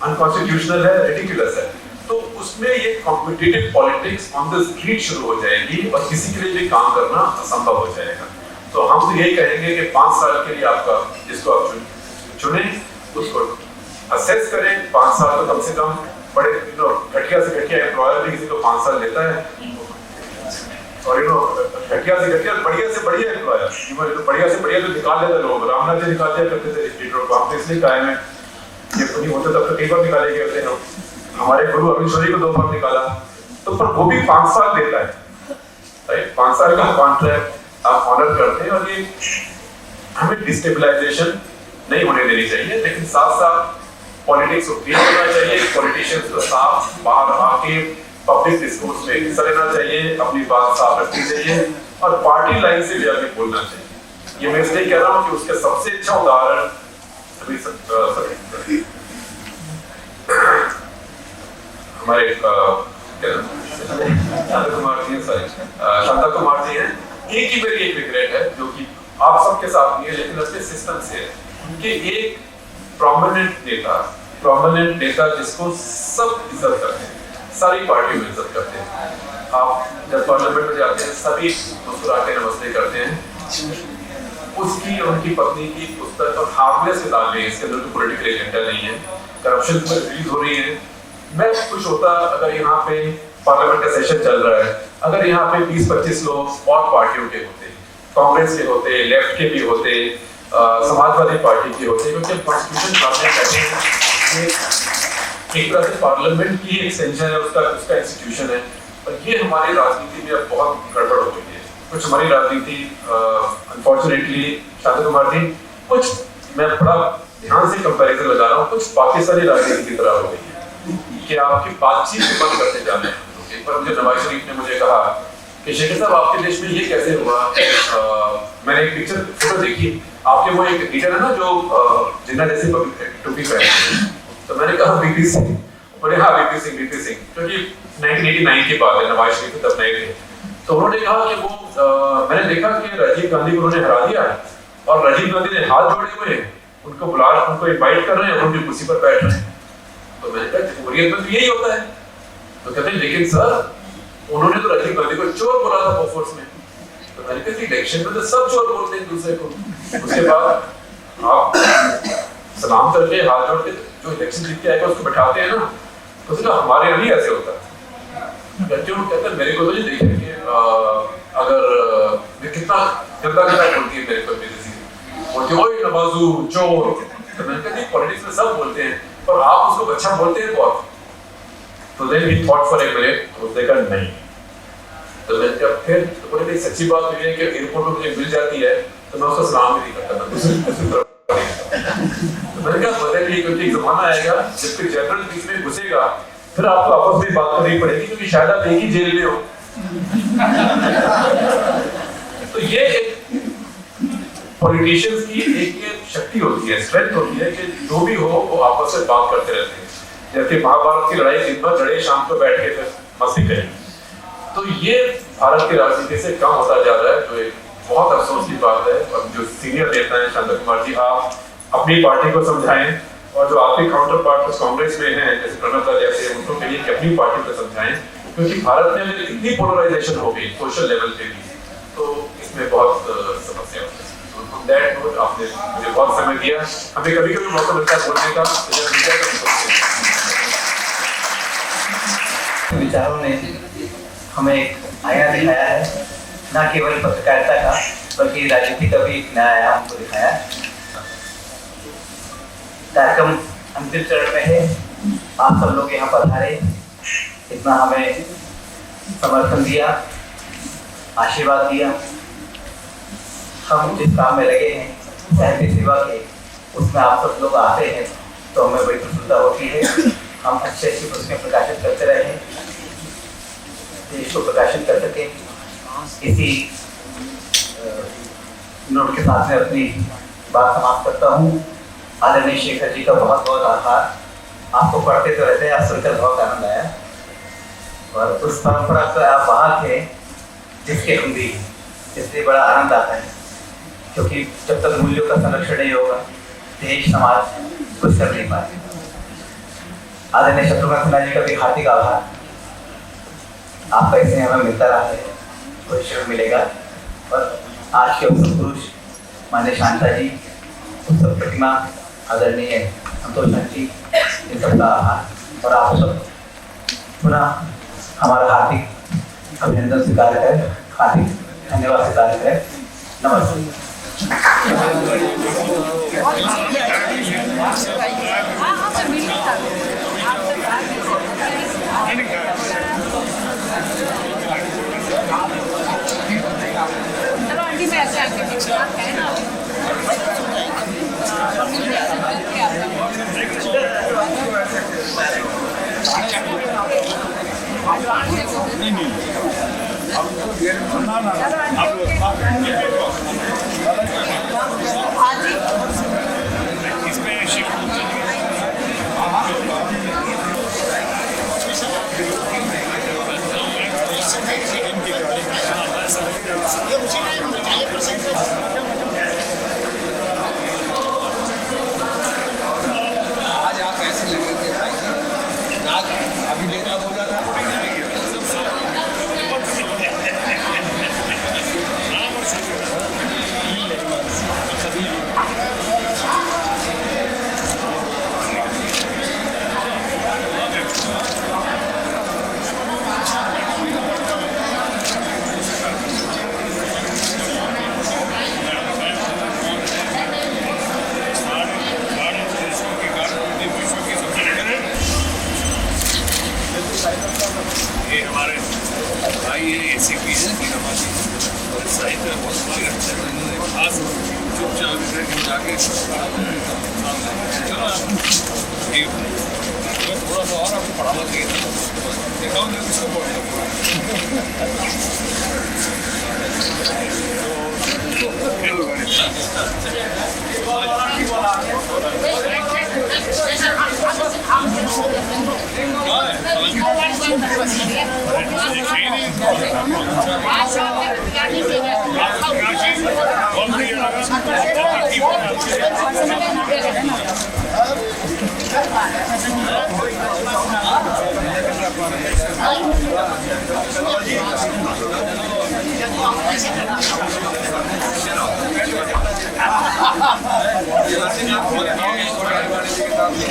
अनकॉन्स्टिट्यूशनल है, रिडिकुलस है। तो उसमें ये competitive politics on the street शुरू हो जाएगी और किसी के लिए भी काम करना असंभव हो जाएगा। तो हम तो यही कहेंगे कि 5 साल के लिए आपका जिसको आप चुने उसको असेस करें। 5 साल तो कम से कम बड़े घटिया से घटिया एम्प्लॉयर भी किसी को 5 साल लेता है, और घटिया से घटिया बढ़िया से बढ़िया एम्प्लॉयर, बढ़िया से बढ़िया तो निकाल लेते लोग। रामनाथ जी निकाल दिया करते थे स्टेटरों को, हम तो इसलिए कायम है, ये नहीं होते तब तो कई बार निकाले गए थे। हमारे गुरु अरुण शौरी को 2 बार निकाला, तो पर वो भी 5 साल देता है, राइट? 5 साल का कॉन्ट्रैक्ट आप ऑनर करते हैं, और ये हमें डिस्टेबलाइजेशन नहीं होने देनी चाहिए। लेकिन साथ साथ पॉलिटिक्स को क्लियर करना चाहिए, पॉलिटिशियंस को साफ बाहर आके पब्लिक डिस्कोर्स में हिस्सा लेना चाहिए, अपनी बात साफ रखनी चाहिए और पार्टी लाइन से भी आगे बोलना चाहिए। ये मैं इसलिए कह रहा हूँ कि उसके सबसे अच्छा उदाहरण हमारे शांता कुमार जी हैं। एक ही मेरी एक रिग्रेट है जो कि आप सबके साथ नहीं है, लेकिन अपने सिस्टम से है कि एक प्रोमिनेंट नेता जिसको सब इज्जत करते हैं, सारी पार्टी में इज्जत करते हैं। आप जब पार्लियामेंट में जाते हैं सभी मुस्कुरा के नमस्ते करते हैं। उसकी और उनकी पत्नी की पुस्तक और हार्मलेस किताब है, इसके अंदर कोई पॉलिटिकल एजेंडा नहीं है, करप्शन पर रिलीज हो रही है। मैं खुश होता अगर यहाँ पे पार्लियामेंट का सेशन चल रहा है, अगर यहाँ पे 20-25 लोग और पार्टियों के होते, कांग्रेस के होते, लेफ्ट के भी होते, समाजवादी पार्टी के होते, क्योंकि कॉन्स्टिट्यूशन सामने कहते हैं एक तरह से पार्लियामेंट की एक्सटेंशन है, उसका इंस्टीट्यूशन है। और ये हमारी राजनीति में अब बहुत गड़बड़ हो गई है। कुछ हमारी राजनीति अनफॉर्चुनेटली शांता कुमार जी, कुछ मैं बड़ा ध्यान से कंपैरिजन लगा रहा हूँ, कुछ पाकिस्तानी राजनीति की तरह हो गई है कि आपकी बातचीत बंद करते जाने हैं। पर मुझे नवाज शरीफ ने मुझे कहा कि शेखर साहब आपके देश में ये कैसे हुआ। मैंने एक पिक्चर फोटो देखी, आपके वो एक लीडर है ना जो जिन्ना जैसी टोपी पहने, तो मैंने कहा बीपी सिंह, बोले हाँ बीपी सिंह, क्योंकि 1989 की बात है, नवाज शरीफ तब नए थे। तो उन्होंने कहा कि वो मैंने देखा कि राजीव गांधी को उन्होंने हरा दिया और राजीव गांधी ने हाथ जोड़े हुए हैं, उनको बुला उनको इनवाइट कर रहे हैं, उनकी कुर्सी पर बैठ रहे हैं। तो मैंने कहा जमहूरियत में तो यही होता है। तो कहते हैं लेकिन सर उन्होंने तो राजीव गांधी को चोर बोला था बोफोर्स में। तो मैंने कहा इलेक्शन में तो सब चोर बोलते हैं दूसरे को। उसके बाद आप सलाम करके हाथ जोड़ के जो इलेक्शन जीत के आएगा उसको बैठाते हैं ना, तो उसका हमारे यहाँ भी ऐसे होता है। कहते हैं मेरे को तो ये देखें कि अगर कितना गंदा बोलती है मेरे को, बोलती ओए नवाजू चोर। तो मैंने कहा पॉलिटिक्स में सब बोलते हैं पर आप उसको अच्छा बोलते हैं बहुत। तो then we thought for a minute, उसने कहा नहीं, तो मैं जब फिर बोले नहीं, सच्ची बात तो ये है कि एयरपोर्ट में मुझे मिल जाती है तो मैं उसका सलाम भी नहीं करता, मैं दूसरी तरफ तो मैंने कहा बदलिए, क्योंकि एक जमाना आएगा जब फिर जनरल बीच में घुसेगा फिर आपको आपस में बात करनी पड़ेगी, क्योंकि शायद आप एक ही जेल में हो। तो ये एक पॉलिटिशियंस की एक शक्ति होती है, स्ट्रेंथ होती है कि जो भी हो वो आपस में बात करते रहते हैं। जैसे महाभारत की लड़ाई दिन भर लड़े, शाम को बैठ के फिर मस्ती करें। तो ये भारत की राजनीति से कम होता जा रहा है, जो एक बहुत अफसोस की बात है। और जो सीनियर नेता हैं शांता कुमार जी, आप अपनी पार्टी को समझाएं, और जो आपके काउंटर पार्ट कांग्रेस में हैं जैसे प्रणब दा जैसे, उनको कहिए कि अपनी पार्टी को समझाएं, क्योंकि भारत में अगर इतनी पोलराइजेशन हो गई सोशल लेवल पे भी, तो इसमें बहुत समस्या होती है। ऑन दैट नोट आपने मुझे बहुत समय दिया, हमें कभी कभी मौका मिलता है बोलने का, विचारों ने हमें एक आईना दिखाया है, न केवल पत्रकारिता का बल्कि राजनीति का भी एक नया आयाम हमको दिखाया। कार्यक्रम अंतिम चरण में है, आप सब लोग यहाँ पधारे, इतना हमें समर्थन दिया, आशीर्वाद दिया। हम जिस काम में लगे हैं साहित्य सेवा के, उसमें आप सब लोग आते हैं तो हमें बड़ी प्रसन्नता होती है। हम अच्छी अच्छी पुस्तकें प्रकाशित करते रहें, देश को प्रकाशित कर सकें। इसी नोट के साथ में अपनी बात समाप्त करता हूँ। आदरणीय शेखर जी का बहुत बहुत आभार। आपको पढ़ते तो रहते हैं, आप सुनकर बहुत आनंद आया, और उस परंपरा से आप वहाँ थे जिसके हम भी, इसलिए बड़ा आनंद आता है, क्योंकि जब तक मूल्यों का संरक्षण नहीं होगा देश समाज कुछ कर नहीं पाते। आदरणीय शत्रुघ्न सिन्हा जी का भी हार्दिक आभार। आपका इससे हमें मिलता रहा है, भविष्य में मिलेगा। और आज के उत्सव पुरुष माननीय शांता जी, उत्सव प्रतिमा आदरणीय संतोष जी, इन सबका आभार। और आप सब पुनः हमारा हार्दिक अभिनंदन स्वीकार करें, हार्दिक धन्यवाद स्वीकार करें। नमस्ते। चलो आंटी मैं ऐसे आके है ना आज आप ऐसे लग रहे थे भाई, रात अभी लेना बोला था। ये हमारे भाई ये ACP और साहित्य बहुत रुचि रखते हैं, इन्होंने खास चुपचाप जाके चलो थोड़ा सा और आपको पढ़ाना चाहिए था, देखा उन्हें किसको पढ़ना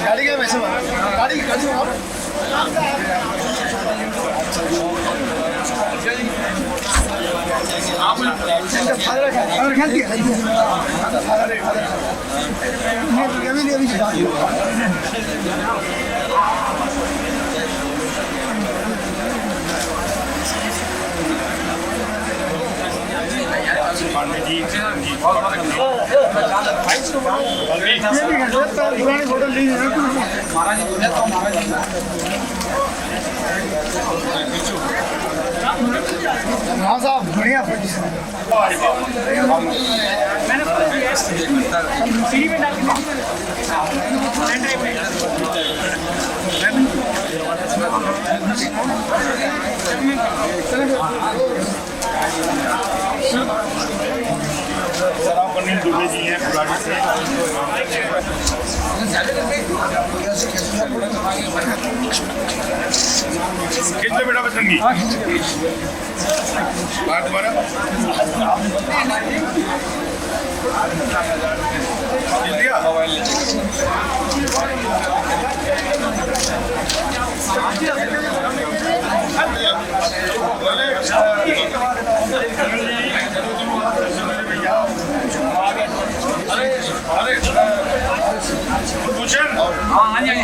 गाड़ी का वैसे गाड़ी पांडे जी पुरानी फोटो ली हाँ साहब बढ़िया पोजीशन पन्नी दुबे जी हैं पुरानी से कितने बेटा बचेंगी बात दोबारा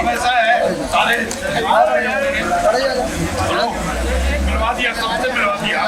ऐसा है मिलवा दिया सबसे मिलवा दिया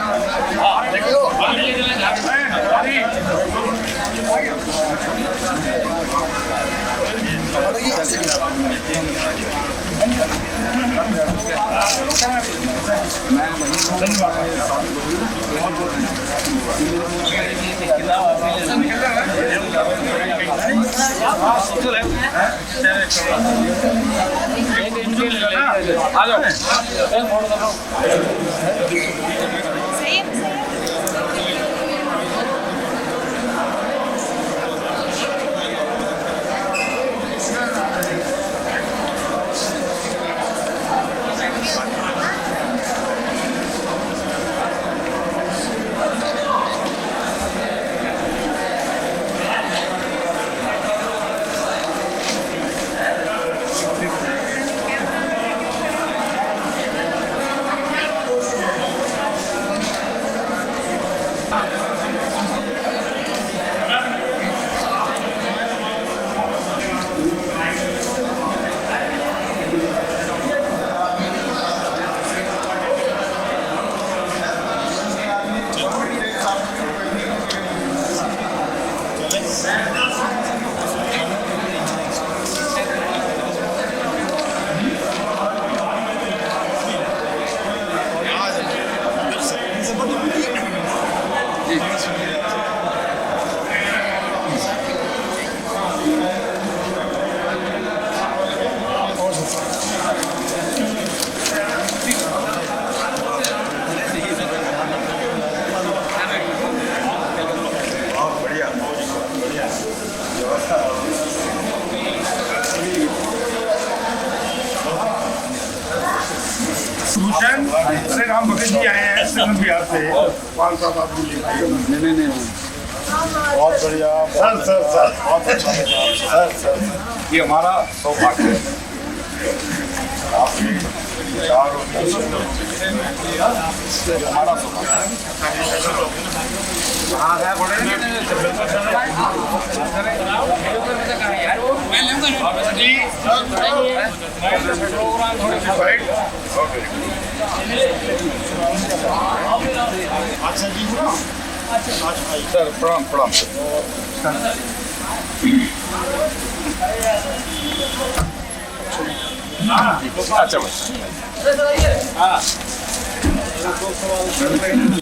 अरे राम भगत जी आए हैं बिहार से 5-7 आदमी नहीं बहुत बढ़िया सर बहुत अच्छा सर ये हमारा सौभाग्य है आपके विचार और हमारा सौभाग्य अच्छा जी सर प्रणाम अच्छा